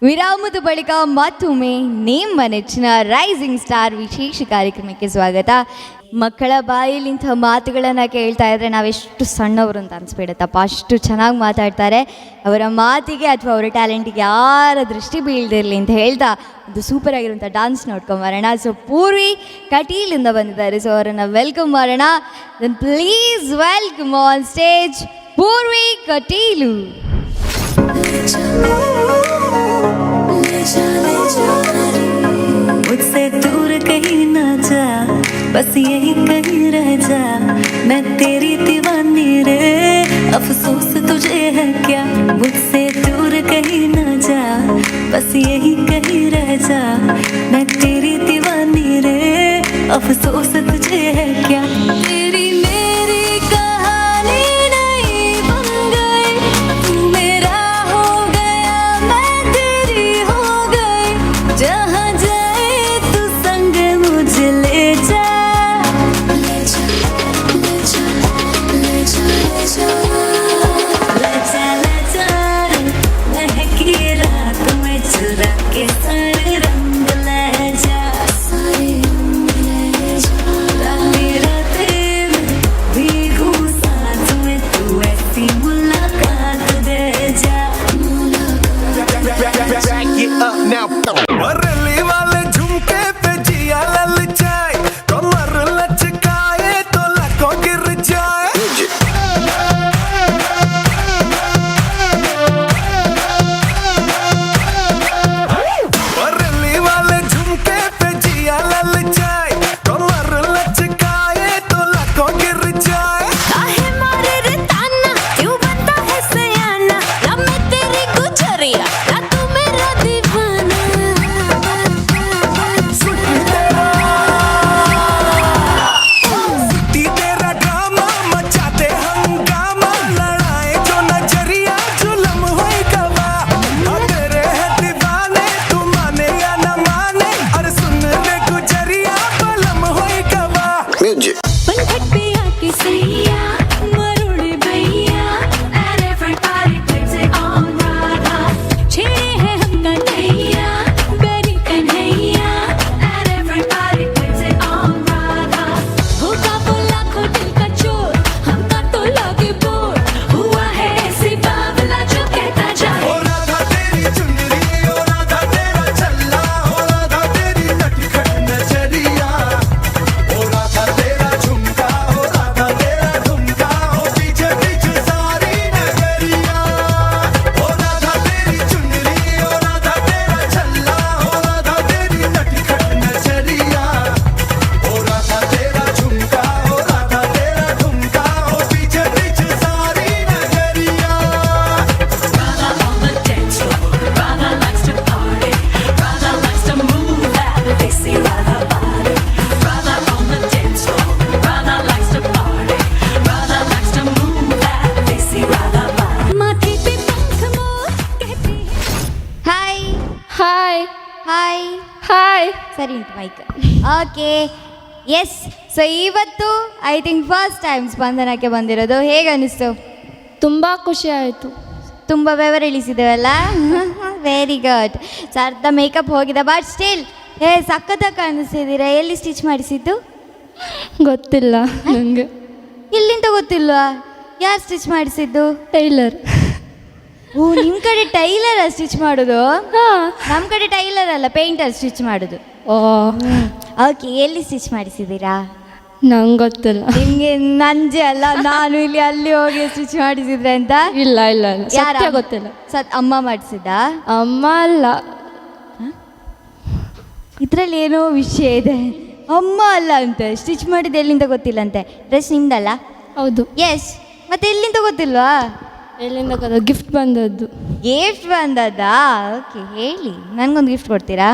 ವಿರಾಮದ ಬಳಿಕ ಮತ್ತೊಮ್ಮೆ ನಿಮ್ಮ ನೆಚ್ಚಿನ ರೈಸಿಂಗ್ ಸ್ಟಾರ್ ವಿಶೇಷ ಕಾರ್ಯಕ್ರಮಕ್ಕೆ ಸ್ವಾಗತ. ಮಕ್ಕಳ ಬಾಯಲ್ಲಿ ಇಂಥ ಮಾತುಗಳನ್ನು ಕೇಳ್ತಾ ಇದ್ರೆ ನಾವೆಷ್ಟು ಸಣ್ಣವರು ಅಂತ ಅನಿಸ್ಬಿಡುತ್ತಪ್ಪ, ಅಷ್ಟು ಚೆನ್ನಾಗಿ ಮಾತಾಡ್ತಾರೆ. ಅವರ ಮಾತಿಗೆ ಅಥವಾ ಅವರ ಟ್ಯಾಲೆಂಟಿಗೆ ಯಾರ ದೃಷ್ಟಿ ಬೀಳ್ದಿರಲಿ ಅಂತ ಹೇಳ್ತಾ ಒಂದು ಸೂಪರ್ ಆಗಿರುವಂಥ ಡಾನ್ಸ್ ನೋಡ್ಕೊಂಬರೋಣ. ಸೊ ಪೂರ್ವಿ ಕಟೀಲಿಂದ ಬಂದಿದ್ದಾರೆ, ಸೊ ಅವರನ್ನು ವೆಲ್ಕಮ್ ಮಾಡೋಣ. Then please welcome on stage Poorvi Kateel. मुझसे दूर कहीं ना जा, बस यही कहीं रह जा, मैं तेरी दीवानी रे, अफसोस तुझे है क्या. मुझसे दूर कहीं ना जा, बस यही कहीं रह जा, मैं तेरी दीवानी रे, अफसोस तुझे है क्या. तेरी मेरी कहानी नहीं बन गई, तू मेरा हो गया, मैं तेरी हो गई. जहाँ जाए तू संग मुझे ले जा, ले जा, ले जा, ले जा, ले जा, ले जा, ले जा, महकी रात में चुरा के सारे रंग ले जा, सारे रंग ले जा. रातें रातें में भीगू साथ में, तू ऐसी मुलाकात दे जा, मुलाकात. Back it up now. Hi hi hi. ಸರಿ ಉಂಟು ಮೈಕ್. ಓಕೆ ಎಸ್, ಸೊ ಇವತ್ತು ಐ ಥಿಂಕ್ ಫಸ್ಟ್ ಟೈಮ್ ಸ್ಪಂದನಕ್ಕೆ ಬಂದಿರೋದು. ಹೇಗೆ ಅನ್ನಿಸ್ತು? ತುಂಬ ಖುಷಿ ಆಯಿತು. ತುಂಬ ಬೆವರಿಳಿಸಿದ್ದೇವಲ್ಲ. Very good. ಸೊ ಅರ್ಧ ಮೇಕಪ್ ಹೋಗಿದೆ, ಬಟ್ ಸ್ಟಿಲ್ ಸಖತ್ತಾಗಿ ಕಾಣಿಸ್ತಿದ್ದೀರಾ. ಎಲ್ಲಿ ಸ್ಟಿಚ್ ಮಾಡಿಸಿದ್ದು? ಗೊತ್ತಿಲ್ಲ ನನಗೆ. ಇಲ್ಲಿಂದ ಗೊತ್ತಿಲ್ವಾ? ಯಾರು ಸ್ಟಿಚ್ ಮಾಡಿಸಿದ್ದು? ಟೈಲರ್. ಓ, ನಿಮ್ಮ ಕಡೆ ಟೈಲರ್ ಸ್ಟಿಚ್ ಮಾಡೋದು? ಹಾಂ. ನಮ್ಮ ಕಡೆ ಟೈಲರ್ ಅಲ್ಲ, ಪೇಂಟರ್ ಸ್ಟಿಚ್ ಮಾಡೋದು. ಓ, ಓಕೆ, ಎಲ್ಲಿ ಸ್ಟಿಚ್ ಮಾಡಿಸಿದ್ದೀರಾ? ನಂಗೆ ಗೊತ್ತಿಲ್ಲ. ನಿಮಗೆ ನಂಜೆ ಅಲ್ಲ, ನಾನು ಇಲ್ಲಿ ಅಲ್ಲಿ ಹೋಗಿ ಸ್ಟಿಚ್ ಮಾಡಿಸಿದ್ರೆ ಅಂತ? ಇಲ್ಲ ಇಲ್ಲ ಇಲ್ಲ, ಯಾರ? ಸತ್ಯ ಗೊತ್ತಿಲ್ಲ. ಅಮ್ಮ ಮಾಡಿಸಿದ್ದ? ಅಮ್ಮ ಅಲ್ಲ. ಇದರಲ್ಲಿ ಏನೋ ವಿಷಯ ಇದೆ. ಅಮ್ಮ ಅಲ್ಲ ಅಂತೆ, ಸ್ಟಿಚ್ ಮಾಡಿದ್ದು ಎಲ್ಲಿಂದ ಗೊತ್ತಿಲ್ಲಂತೆ. ಡ್ರೆಸ್ ನಿಮ್ದಲ್ಲ? ಹೌದು. ಎಸ್, ಮತ್ತೆ ಎಲ್ಲಿಂದ ಗೊತ್ತಿಲ್ವಾ? ಎಲ್ಲಿಂದ ಗೊತ್ತ? ಗಿಫ್ಟ್ ಬಂದದ್ದು. ಗಿಫ್ಟ್ ಬಂದದ್ದಾ? ಓಕೆ, ಹೇಳಿ, ನನಗೊಂದು ಗಿಫ್ಟ್ ಕೊಡ್ತೀರಾ?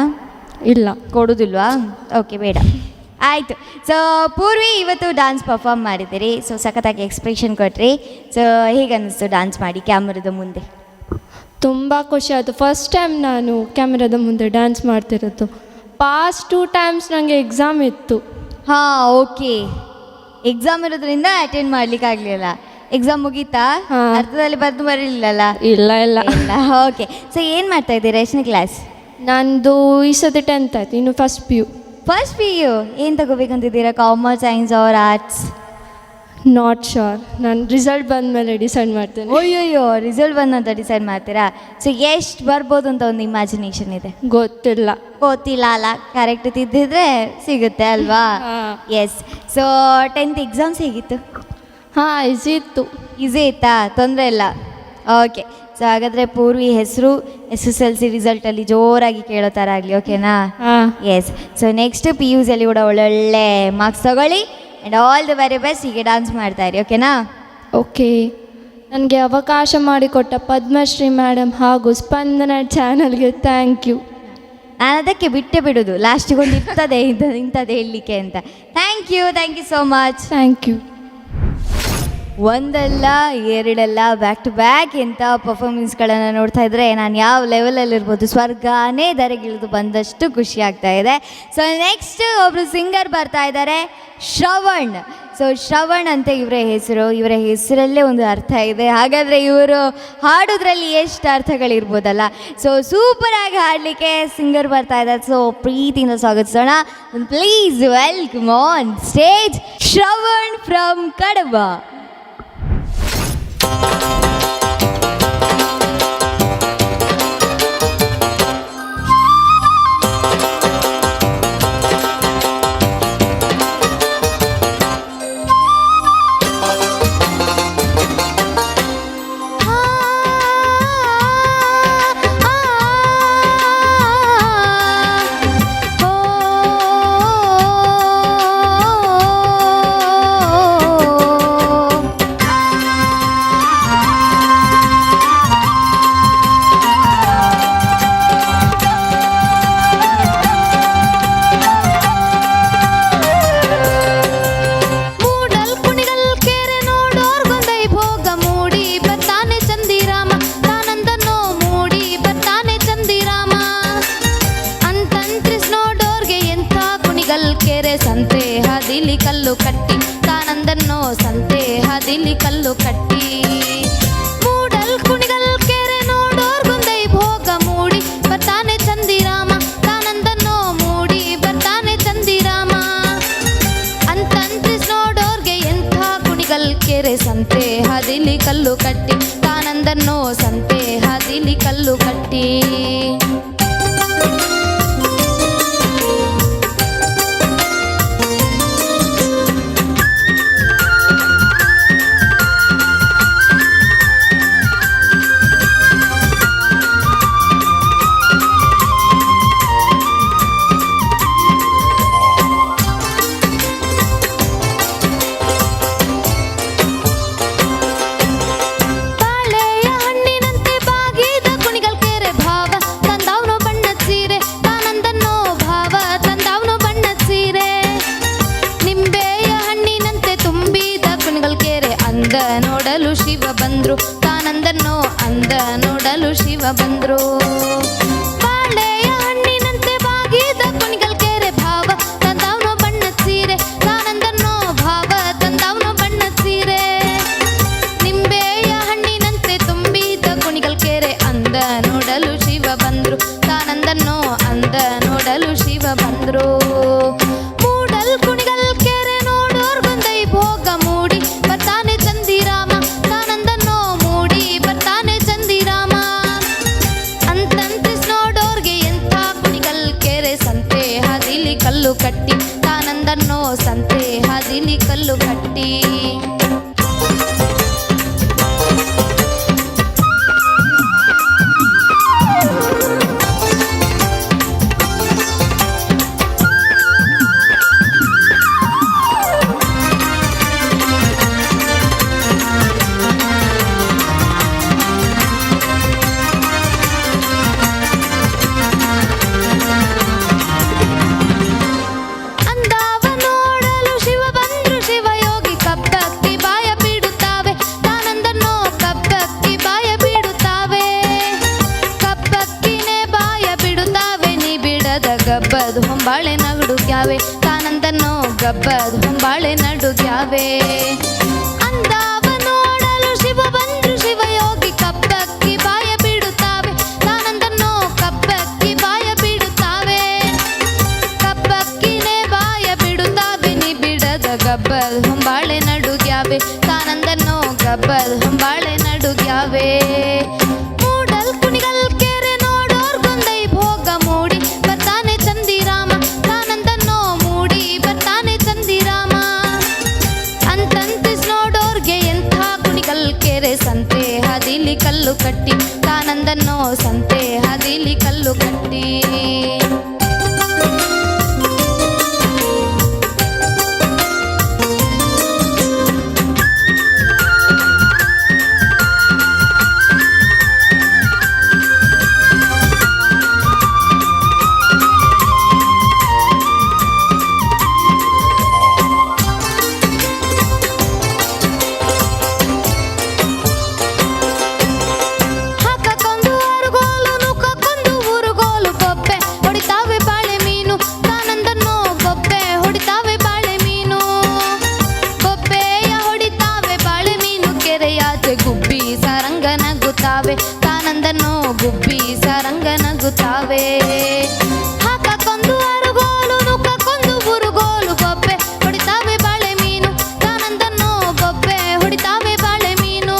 ಇಲ್ಲ. ಕೊಡೋದಿಲ್ವಾ? ಓಕೆ, ಬೇಡ, ಆಯಿತು. ಸೊ ಪೂರ್ವಿ, ಇವತ್ತು ಡ್ಯಾನ್ಸ್ ಪರ್ಫಾರ್ಮ್ ಮಾಡಿದ್ದೀರಿ. ಸೊ ಸಖತ್ತಾಗಿ ಎಕ್ಸ್ಪ್ರೆಷನ್ ಕೊಟ್ರಿ. ಸೊ ಹೇಗೆ ಅನ್ನಿಸ್ತು ಡ್ಯಾನ್ಸ್ ಮಾಡಿ ಕ್ಯಾಮ್ರಾದ ಮುಂದೆ? ತುಂಬ ಖುಷಿ ಆಯಿತು. ಫಸ್ಟ್ ಟೈಮ್ ನಾನು ಕ್ಯಾಮ್ರಾದ ಮುಂದೆ ಡ್ಯಾನ್ಸ್ ಮಾಡ್ತಿರೋದು. ಪಾಸ್ಟ್ 2 ಟೈಮ್ಸ್ ನನಗೆ ಎಕ್ಸಾಮ್ ಇತ್ತು. ಹಾಂ, ಓಕೆ. ಎಕ್ಸಾಮ್ ಇರೋದ್ರಿಂದ ಅಟೆಂಡ್ ಮಾಡ್ಲಿಕ್ಕೆ ಆಗಲಿಲ್ಲ. ಎಕ್ಸಾಮ್ ಮುಗೀತಾ? ಹಾ. ಅರ್ಥದಲ್ಲಿ ಬರೆದು ಬರಲಿಲ್ಲಲ್ಲ? ಇಲ್ಲ ಇಲ್ಲ ಇಲ್ಲ. ಓಕೆ, ಸೊ ಏನು ಮಾಡ್ತಾ ಇದ್ದೀರಾ? ಎಷ್ಟನೇ ಕ್ಲಾಸ್? ನಂದು ಈ ಸತಿ 10th ಆಯ್ತು, ಇನ್ನು ಫಸ್ಟ್ PU. First PU. ಏನು ತಗೋಬೇಕಂತಿದ್ದೀರಾ? Commerce, science or arts? Not sure. ನಾನು ರಿಸಲ್ಟ್ ಬಂದ ಮೇಲೆ ಡಿಸೈಡ್ ಮಾಡ್ತೇನೆ. ಅಯ್ಯೋಯ್ಯೋ, ರಿಸಲ್ಟ್ ಬಂದಂತ ಡಿಸೈಡ್ ಮಾಡ್ತೀರಾ? ಸೊ ಎಷ್ಟು ಬರ್ಬೋದು ಅಂತ ಒಂದು ಇಮ್ಯಾಜಿನೇಷನ್ ಇದೆ? ಗೊತ್ತಿಲ್ಲ. ಗೊತ್ತಿಲ್ಲ ಅಲ್ಲ, ಕರೆಕ್ಟ್ ತಿದ್ದಿದ್ರೆ ಸಿಗುತ್ತೆ ಅಲ್ವಾ? ಎಸ್. ಸೊ 10th ಎಕ್ಸಾಮ್ಸ್ ಹೇಗಿತ್ತು? ಹಾಂ, ಈಸಿ ಇತ್ತು. ಈಸಿ ಇತ್ತಾ? ತೊಂದರೆ ಇಲ್ಲ. ಓಕೆ, ಸೊ ಹಾಗಾದರೆ ಪೂರ್ವಿ ಹೆಸರು SSLC ರಿಸಲ್ಟಲ್ಲಿ ಜೋರಾಗಿ ಕೇಳೋ ಥರ ಆಗಲಿ, ಓಕೆನಾ? ಹಾಂ. ಎಸ್. ಸೊ ನೆಕ್ಸ್ಟ್ PUC ಅಲ್ಲಿ ಕೂಡ ಒಳ್ಳೊಳ್ಳೆ ಮಾರ್ಕ್ಸ್ ತಗೊಳ್ಳಿ and all the very best. ಹೀಗೆ ಡ್ಯಾನ್ಸ್ ಮಾಡ್ತಾ ಇರಿ, ಓಕೆನಾ? ಓಕೆ. ನನಗೆ ಅವಕಾಶ ಮಾಡಿಕೊಟ್ಟ ಪದ್ಮಶ್ರೀ ಮೇಡಮ್ ಹಾಗೂ ಸ್ಪಂದನ ಚಾನಲ್ಗೆ ಥ್ಯಾಂಕ್ ಯು. ನಾನು ಅದಕ್ಕೆ ಬಿಟ್ಟೇ ಬಿಡೋದು, ಲಾಸ್ಟಿಗೊಂದು ಇರ್ತದೆ ಇಂಥದ್ದು ಹೇಳಲಿಕ್ಕೆ ಅಂತ. Thank you so much. Thank you. ಒಂದಲ್ಲ ಎರಡಲ್ಲ, ಬ್ಯಾಕ್ ಟು ಬ್ಯಾಕ್ ಇಂಥ ಪರ್ಫಾರ್ಮೆನ್ಸ್ಗಳನ್ನು ನೋಡ್ತಾ ಇದ್ದರೆ ನಾನು ಯಾವ ಲೆವೆಲಲ್ಲಿರ್ಬೋದು, ಸ್ವರ್ಗನೇ ಧರೆಗಿಳಿದು ಬಂದಷ್ಟು ಖುಷಿ ಆಗ್ತಾ ಇದೆ. ಸೊ ನೆಕ್ಸ್ಟ್ ಒಬ್ಬರು ಸಿಂಗರ್ ಬರ್ತಾ ಇದ್ದಾರೆ, ಶ್ರವಣ್. ಸೊ ಶ್ರವಣ್ ಅಂತ ಇವರ ಹೆಸರು. ಇವರ ಹೆಸರಲ್ಲೇ ಒಂದು ಅರ್ಥ ಇದೆ. ಹಾಗಾದರೆ ಇವರು ಹಾಡೋದ್ರಲ್ಲಿ ಎಷ್ಟು ಅರ್ಥಗಳಿರ್ಬೋದಲ್ಲ. ಸೊ ಸೂಪರಾಗಿ ಹಾಡಲಿಕ್ಕೆ ಸಿಂಗರ್ ಬರ್ತಾ ಇದ್ದಾರೆ. ಸೊ ಪ್ರೀತಿಯಿಂದ ಸ್ವಾಗತಿಸೋಣ. Please welcome on stage Shravan from Kadaba. ಸಂತೆ ಹದಿಲಿ ಕಲ್ಲು ಕಟ್ಟಿ ತಾನಂದನ್ನೋ ಸಂತೆ ಹದಿಲಿ ಕಲ್ಲು ಕಟ್ಟಿ ಮೂಡಲ್ ಕುಣಿಗಲ್ ಕೆರೆ ನೋಡೋರ್ ಬಂದೈ ಭೋಗ ಮೂಡಿ ಬರ್ತಾನೆ ಚಂದಿರಾಮ ತಾನಂದನ್ನೋ ಮೂಡಿ ಬರ್ತಾನೆ ಚಂದಿರಾಮ ಅಂತಂತ್ರಿಸ್ ನೋಡೋರ್ಗೆ ಎಂಥ ಕುಣಿಗಲ್ ಕೆರೆ ಸಂತೆ ಹದಿಲಿ ಕಲ್ಲು ಕಟ್ಟಿ ತಾನಂದನ್ನೋ ಸಂತೆ ಹದಿಲಿ ಕಲ್ಲು ಕಟ್ಟಿ. ನೋಡಲು ಶಿವ ಬಂದ್ರು ತಾನಂದನ್ನೋ ಅಂದ ನೋಡಲು ಶಿವ ಬಂದ್ರು ಬಾಳೆಯ ಕಟ್ಟಿ ತಾನಂದನ್ನೋ ಸಂತೆ ಹಾದಿಲಿ ಕಲ್ಲು ಕಟ್ಟಿ. ಗಬ್ಬದು ಹೊಂಬಾಳೆ ನಡುಗ್ಯಾವೆ ತಾನಂದನ್ನೋ ಗಬ್ಬದು ಹೊಂಬಾಳೆ ನಡುಗ್ಯಾವೆ. ಅಂದಾವ ನೋಡಲು ಶಿವ ಬಂದ್ರು ಶಿವಯೋಗಿ ಕಬ್ಬಕ್ಕಿ ಬಾಯ ಬಿಡುತ್ತಾವೆ ತಾನಂದನ್ನೋ ಕಬ್ಬಕ್ಕಿ ಬಾಯ ಬಿಡುತ್ತಾವೆ. ಕಬ್ಬಕ್ಕಿನೇ ಬಾಯ ಬಿಡುತ್ತಾವೆ ನೀ ಬಿಡದ ಗಬ್ಬದು ಹೊಂಬಾಳೆ ನಡುಗ್ಯಾವೆ ತಾನಂದನ್ನೋ ಗಬ್ಬದು ಹೊಂಬಾಳೆ ನಡುಗ್ಯಾವೆ. ಮೂಡಲ್ ಕುಣಿಗಲ್ ಕೆರೆ ನೋಡೋರ್ಗೊಂದೈ ಭೋಗ ಮೂಡಿ ಬರ್ತಾನೆ ಚಂದಿರಾಮ ತಾನಂದನ್ನೋ ಮೂಡಿ ಬರ್ತಾನೆ ಚಂದಿರಾಮ. ಅಂತಂತಿಸ್ ನೋಡೋರ್ಗೆ ಎಂಥ ಕುಣಿಗಲ್ ಕೆರೆ ಸಂತೆ ಹಾದಿಲಿ ಕಲ್ಲು ಕಟ್ಟಿ ತಾನಂದನ್ನೋ ಸಂತೆ ಹಾದಿಲಿ ಕಲ್ಲು ಕಟ್ಟಿ. ಗುಬ್ಬಿ ಸಾರಂಗನಗುತ್ತಾವೆ ತಾನಂದನ್ನೋ ಗುಬ್ಬಿ ಸಾರಂಗನಗುತ್ತಾವೆ. ಹಾಕಕೊಂದು ಅರುಗೋಲು ನುಕ್ಕಕೊಂದು ಬುರುಗೋಲು ಬೊಬ್ಬೆ ಹೊಡಿತಾವೆ ಬಾಳೆ ಮೀನು ತಾನಂದನ್ನೋ ಬೊಬ್ಬೆ ಹೊಡಿತಾವೆ ಬಾಳೆ ಮೀನು.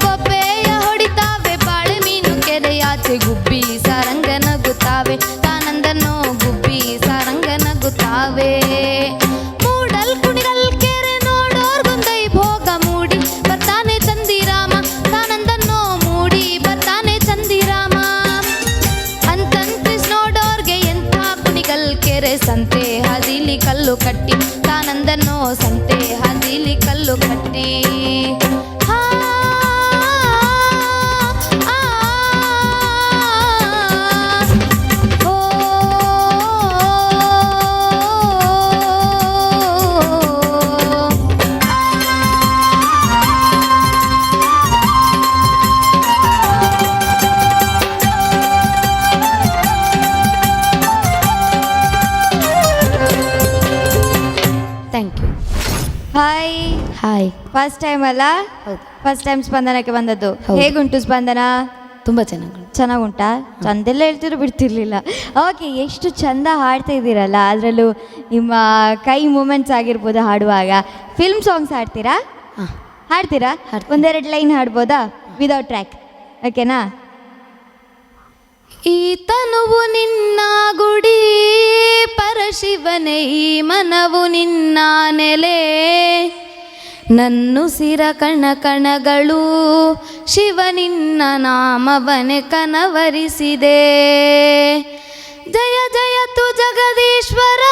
ಬೊಬ್ಬೆಯ ಹೊಡಿತಾವೆ ಬಾಳೆ ಮೀನು ಕೆರೆಯಾಚೆ ಗುಬ್ಬಿ ಸಾರಂಗನಗುತ್ತಾವೆ ತಾನಂದನ್ನೋ ಗುಬ್ಬಿ ಸಾರಂಗನಗುತ್ತಾವೆ. ಮೂಡಲ್ ಕುಣಿಗಲ್ ಕೆರೆ ನೋಡೋರ್ಗೊಂದೈ ಭೋಗ ಮೂಡಿ ಬರ್ತಾನೆ ಚಂದಿರಾಮ ತಾನಂದನ್ನೋ ಮೂಡಿ ಬರ್ತಾನೆ ಚಂದಿರಾಮ. ಅಂತಂತಿಸ್ ನೋಡೋರ್ಗೆ ಎಂಥ ಕುಣಿಗಲ್ ಕೆರೆ ಸಂತೆ ಹಾದಿಲಿ ಕಲ್ಲು ಕಟ್ಟಿ ತಾನಂದನ್ನೋ ಸಂತೆ ಹಾದಿಲಿ ಕಲ್ಲು ಕಟ್ಟಿ. Thank you. Hi hi. First time ಅಲ್ಲ? ಹೌದು, ಫಸ್ಟ್ ಟೈಮ್ ಸ್ಪಂದನಕ್ಕೆ ಬಂದದ್ದು. ಹೇಗುಂಟು ಸ್ಪಂದನ? ತುಂಬ ಚೆನ್ನಾಗುಂಟಾ? ಚಂದೆಲ್ಲ ಹೇಳ್ತಿರೋ ಬಿಡ್ತಿರ್ಲಿಲ್ಲ. ಓಕೆ, ಎಷ್ಟು ಚಂದ ಹಾಡ್ತಾ ಇದ್ದೀರಲ್ಲ, ಅದರಲ್ಲೂ ನಿಮ್ಮ ಕೈ ಮೂಮೆಂಟ್ಸ್ ಆಗಿರ್ಬೋದು ಹಾಡುವಾಗ. Film songs ಹಾಡ್ತೀರಾ? ಹಾಡ್ತೀರಾ? ಒಂದೆರಡು ಲೈನ್ ಹಾಡ್ಬೋದಾ ವಿದೌಟ್ ಟ್ರ್ಯಾಕ್? ಓಕೆನಾ? ಈ ತನುವು ನಿನ್ನ ಗುಡಿ ಪರಶಿವನೇ, ಈ ಮನವು ನಿನ್ನ ನೆಲೆ, ನನ್ನುಸಿರ ಕಣ ಕಣಗಳು ಶಿವ ನಿನ್ನ ನಾಮವನೆ ಕನವರಿಸಿದೆ. ಜಯ ಜಯತು ಜಗದೀಶ್ವರ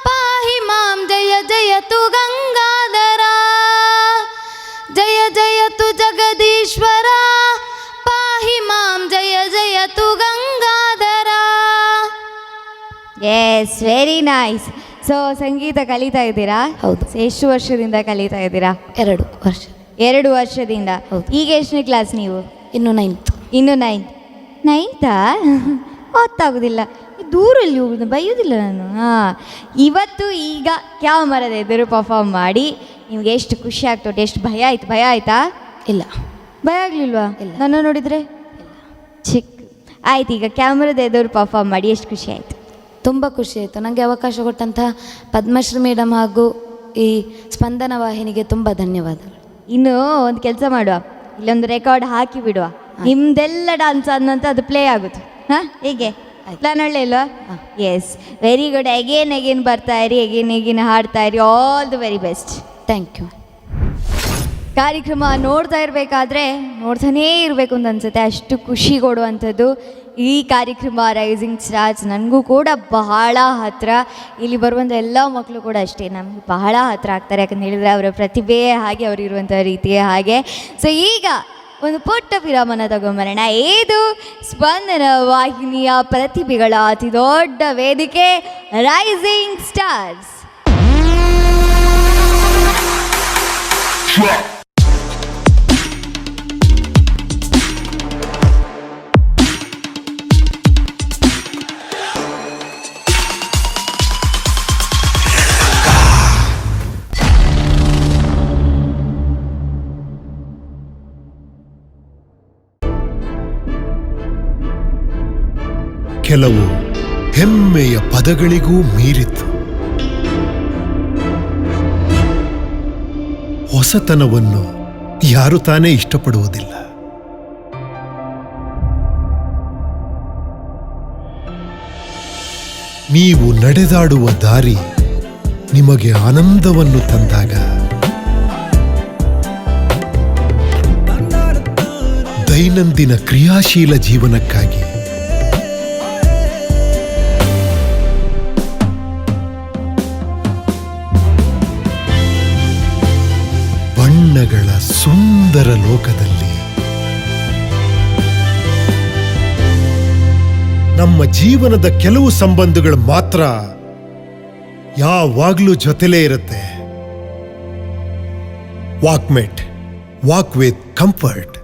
ಪಾಹಿ ಮಾಂ, ಜಯ ಜಯತು ಗಂಗಾಧರ, ಜಯ ಜಯತು ಜಗದೀಶ್ವರ ಪಾಹಿ ಮಾಂ, ಜಯ ಜಯತು Gangadhara. Yes, very nice. So ಸಂಗೀತ ಕಲಿತಾ ಇದ್ದೀರಾ? ಹೌದು. ಎಷ್ಟು ವರ್ಷದಿಂದ ಕಲಿತಾ ಇದ್ದೀರಾ? 2 ವರ್ಷ. 2 ವರ್ಷದಿಂದ. ಹೌದು. ಈಗ ಎಷ್ಟನೇ ಕ್ಲಾಸ್ ನೀವು? ಇನ್ನು 9th. ಇನ್ನು 9th? ಗೊತ್ತಾಗೋದಿಲ್ಲ, ದೂರಲ್ಲಿ ಹೋಗುದು, ಬೈಯೋದಿಲ್ಲ ನಾನು. ಇವತ್ತು ಈಗ ಕ್ಯಾಮರಾದ ಎದುರು ಪರ್ಫಾರ್ಮ್ ಮಾಡಿ ನಿಮ್ಗೆ ಎಷ್ಟು ಖುಷಿ ಆಗ್ತದೆ, ಎಷ್ಟು ಭಯ ಆಯ್ತು? ಭಯ ಆಯ್ತಾ? ಇಲ್ಲ. ಭಯ ಆಗಲಿಲ್ವಾ? ಇಲ್ಲ. ನನ್ನ ನೋಡಿದರೆ ಚಿಕ್ಕ ಆಯ್ತು. ಈಗ ಕ್ಯಾಮ್ರಾದ ಎದುರು ಪರ್ಫಾರ್ಮ್ ಮಾಡಿ ಎಷ್ಟು ಖುಷಿ ಆಯಿತು? ತುಂಬ ಖುಷಿ ಆಯಿತು. ನನಗೆ ಅವಕಾಶ ಕೊಟ್ಟಂತಹ ಪದ್ಮಶ್ರೀ ಮೇಡಮ್ ಹಾಗೂ ಈ ಸ್ಪಂದನ ವಾಹಿನಿಗೆ ತುಂಬ ಧನ್ಯವಾದಗಳು. ಇನ್ನು ಒಂದು ಕೆಲಸ ಮಾಡುವ, ಇಲ್ಲೊಂದು ರೆಕಾರ್ಡ್ ಹಾಕಿ ಬಿಡುವ, ನಿಮ್ದೆಲ್ಲ ಡಾನ್ಸ್ ಆದಂತ ಅದು ಪ್ಲೇ ಆಗುತ್ತೆ. ಹಾಂ, ಹೇಗೆ? ಪ್ಲಾನ್ ಒಳ್ಳೆ ಇಲ್ವಾ? S, very good. ಎಗೇನ್ ಬರ್ತಾ ಇರಿ, ಎಗೇನ್ ಹಾಡ್ತಾ ಇರಿ. All the very best. Thank you. ಕಾರ್ಯಕ್ರಮ ನೋಡ್ತಾ ಇರಬೇಕಾದ್ರೆ ನೋಡ್ತಾನೇ ಇರಬೇಕು ಅಂತ ಅನ್ಸುತ್ತೆ, ಅಷ್ಟು ಖುಷಿ ಕೊಡುವಂಥದ್ದು ಈ ಕಾರ್ಯಕ್ರಮ ರೈಸಿಂಗ್ ಸ್ಟಾರ್ಸ್. ನನಗೂ ಕೂಡ ಬಹಳ ಹತ್ತಿರ. ಇಲ್ಲಿ ಬರುವಂಥ ಎಲ್ಲ ಮಕ್ಕಳು ಕೂಡ ಅಷ್ಟೇ ನಮ್ಗೆ ಬಹಳ ಹತ್ತಿರ ಆಗ್ತಾರೆ, ಯಾಕಂತ ಹೇಳಿದರೆ ಅವರ ಪ್ರತಿಭೆಯೇ ಹಾಗೆ, ಅವರಿರುವಂಥ ರೀತಿಯೇ ಹಾಗೆ. ಸೊ ಈಗ ಒಂದು ಪುಟ್ಟ ವಿರಾಮನ ತಗೊಂಬರೋಣ. ಇದು ಸ್ಪಂದನ ವಾಹಿನಿಯ ಪ್ರತಿಭೆಗಳ ಅತಿ ದೊಡ್ಡ ವೇದಿಕೆ ರೈಸಿಂಗ್ ಸ್ಟಾರ್ಸ್. ಕೆಲವು ಹೆಮ್ಮೆಯ ಪದಗಳಿಗೂ ಮೀರಿತು. ಹೊಸತನವನ್ನು ಯಾರು ತಾನೇ ಇಷ್ಟಪಡುವುದಿಲ್ಲ. ನೀವು ನಡೆದಾಡುವ ದಾರಿ ನಿಮಗೆ ಆನಂದವನ್ನು ತಂದಾಗ, ದೈನಂದಿನ ಕ್ರಿಯಾಶೀಲ ಜೀವನಕ್ಕಾಗಿ ಬಣ್ಣಗಳ ಸುಂದರ ಲೋಕದಲ್ಲಿ ನಮ್ಮ ಜೀವನದ ಕೆಲವು ಸಂಬಂಧಗಳು ಮಾತ್ರ ಯಾವಾಗ್ಲೂ ಜೊತೆಲೇ ಇರುತ್ತೆ. Walkmate, walk with comfort.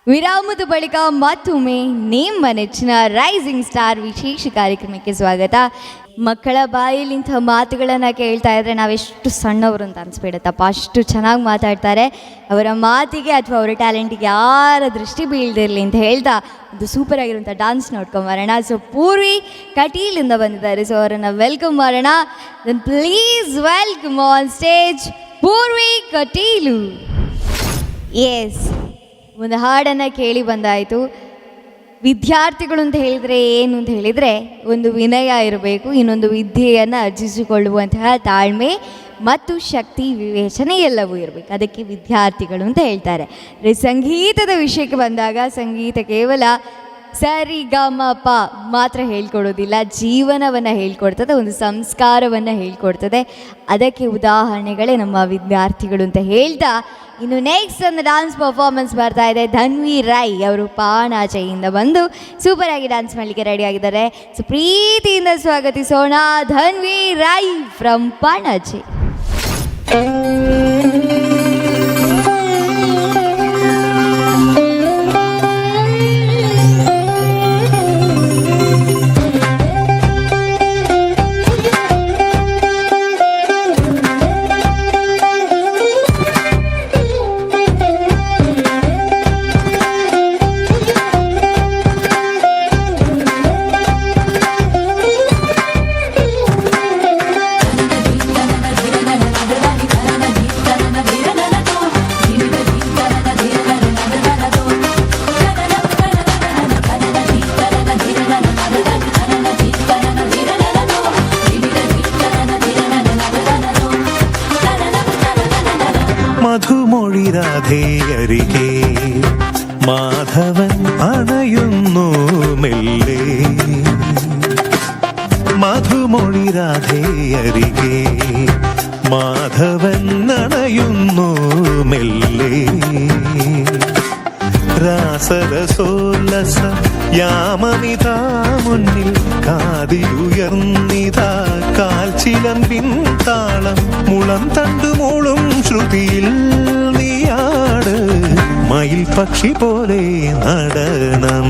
ವಿರಾಮದ ಬಳಿಕ ಮತ್ತೊಮ್ಮೆ ನಿಮ್ಮ ನೆಚ್ಚಿನ ರೈಸಿಂಗ್ ಸ್ಟಾರ್ ವಿಶೇಷ ಕಾರ್ಯಕ್ರಮಕ್ಕೆ ಸ್ವಾಗತ. ಮಕ್ಕಳ ಬಾಯಲ್ಲಿ ಇಂಥ ಮಾತುಗಳನ್ನು ಕೇಳ್ತಾ ಇದ್ರೆ ನಾವೆಷ್ಟು ಸಣ್ಣವರು ಅಂತ ಅನಿಸ್ಬಿಡುತ್ತಪ್ಪ, ಅಷ್ಟು ಚೆನ್ನಾಗಿ ಮಾತಾಡ್ತಾರೆ. ಅವರ ಮಾತಿಗೆ ಅಥವಾ ಅವರ ಟ್ಯಾಲೆಂಟಿಗೆ ಯಾರ ದೃಷ್ಟಿ ಬೀಳ್ದಿರಲಿ ಅಂತ ಹೇಳ್ತಾ ಒಂದು ಸೂಪರ್ ಆಗಿರುವಂಥ ಡಾನ್ಸ್ ನೋಡ್ಕೊಂಬರೋಣ. ಸೊ ಪೂರ್ವಿ ಕಟೀಲಿಂದ ಬಂದಿದ್ದಾರೆ, ಸೊ ಅವರನ್ನು ವೆಲ್ಕಮ್ ಮಾಡೋಣ. Then please welcome on stage Poorvi Kateel. Yes, ಒಂದು ಹಾಡನ್ನು ಕೇಳಿ ಬಂದಾಯಿತು. ವಿದ್ಯಾರ್ಥಿಗಳು ಅಂತ ಹೇಳಿದರೆ ಏನು ಅಂತ ಹೇಳಿದರೆ ಒಂದು ವಿನಯ ಇರಬೇಕು, ಇನ್ನೊಂದು ವಿದ್ಯೆಯನ್ನು ಅರ್ಜಿಸಿಕೊಳ್ಳುವಂತಹ ತಾಳ್ಮೆ ಮತ್ತು ಶಕ್ತಿ ವಿವೇಚನೆ ಎಲ್ಲವೂ ಇರಬೇಕು. ಅದಕ್ಕೆ ವಿದ್ಯಾರ್ಥಿಗಳು ಅಂತ ಹೇಳ್ತಾರೆ. ಸಂಗೀತದ ವಿಷಯಕ್ಕೆ ಬಂದಾಗ ಸಂಗೀತ ಕೇವಲ ಸರಿ ಗ ಮ ಪ ಮಾತ್ರ ಹೇಳ್ಕೊಡೋದಿಲ್ಲ, ಜೀವನವನ್ನು ಹೇಳ್ಕೊಡ್ತದೆ, ಒಂದು ಸಂಸ್ಕಾರವನ್ನು ಹೇಳ್ಕೊಡ್ತದೆ. ಅದಕ್ಕೆ ಉದಾಹರಣೆಗಳೇ ನಮ್ಮ ವಿದ್ಯಾರ್ಥಿಗಳು ಅಂತ ಹೇಳ್ತಾ, ಇನ್ನು ನೆಕ್ಸ್ಟ್ ಒಂದು ಡಾನ್ಸ್ ಪರ್ಫಾರ್ಮೆನ್ಸ್ ಬರ್ತಾ ಇದೆ. ಧನ್ವಿ ರೈ ಅವರು ಪಾಣಾಚೆಯಿಂದ ಬಂದು ಸೂಪರಾಗಿ ಡ್ಯಾನ್ಸ್ ಮಾಡಲಿಕ್ಕೆ ರೆಡಿ ಆಗಿದ್ದಾರೆ. ಸೊ ಪ್ರೀತಿಯಿಂದ ಸ್ವಾಗತಿಸೋಣ ಧನ್ವಿ ರೈ ಫ್ರಮ್ ಪಾಣಾಚೆ. രാധേയരികെ മാധവൻ അണയുന്നു മെല്ലെ മധുമൊഴി രാധേയരികെ മാധവൻ അണയുന്നു മെല്ലെ രാസരസോല്ലസ യാമമിതാ മുന്നിൽ കാതിലുയർന്നിതാ കാൽച്ചിലമ്പിൻ താളം മുളം തണ്ടുമൂളും ശ്രുതിയിൽ നീയാട് മയിൽ പക്ഷി പോലെ നടനം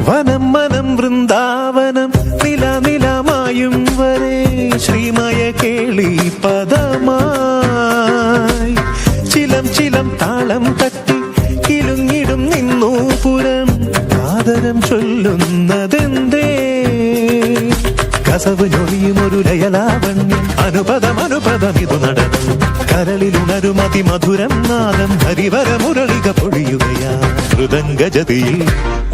വനം മനം വൃന്ദാവനം നിലനിലമായും വരെ ശ്രീമയ കേളി പദമായി ചിലം ചിലം താളം തട്ടി കിലുങ്ങിടും നിന്നു പുരം ആദരം ചൊല്ലുന്നതെന്തേ കസവ് ഞൊഴിയും ഒരു ലയലാവണ്യം അനുപദമിതു നടനം കരളിലുണരും അതിമധുരം നാദം ഹരിവര മുരളിക പൊഴിയുകയാ മൃദംഗജതിയിൽ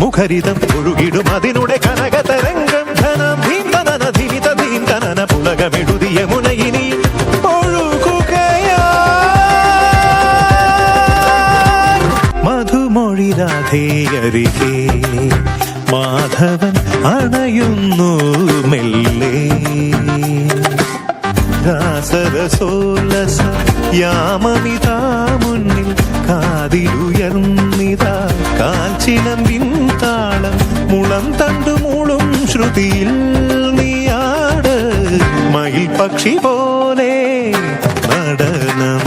മുഖരിതം ഒഴുകിടും അതിനുടെ കനകതരംഗം ധനം ധീന്തനന ധിമിത ധീന്തനന പുളകമെഴുതിയ മുനയിനി ഒഴുകുകയാ മധുമൊഴി രാധേയരികെ മാധവൻ അണയുന്നു മെല്ലെ രാസരസോല്ലസ യാമമിതാ മുന്നിൽ കാതിലുയർന്നിതാ കാൽച്ചിലമ്പിൻ താളം മുളം തണ്ടുമൂളും ശ്രുതിയിൽ നീയാട് മയിൽ പക്ഷി പോലെ നടനം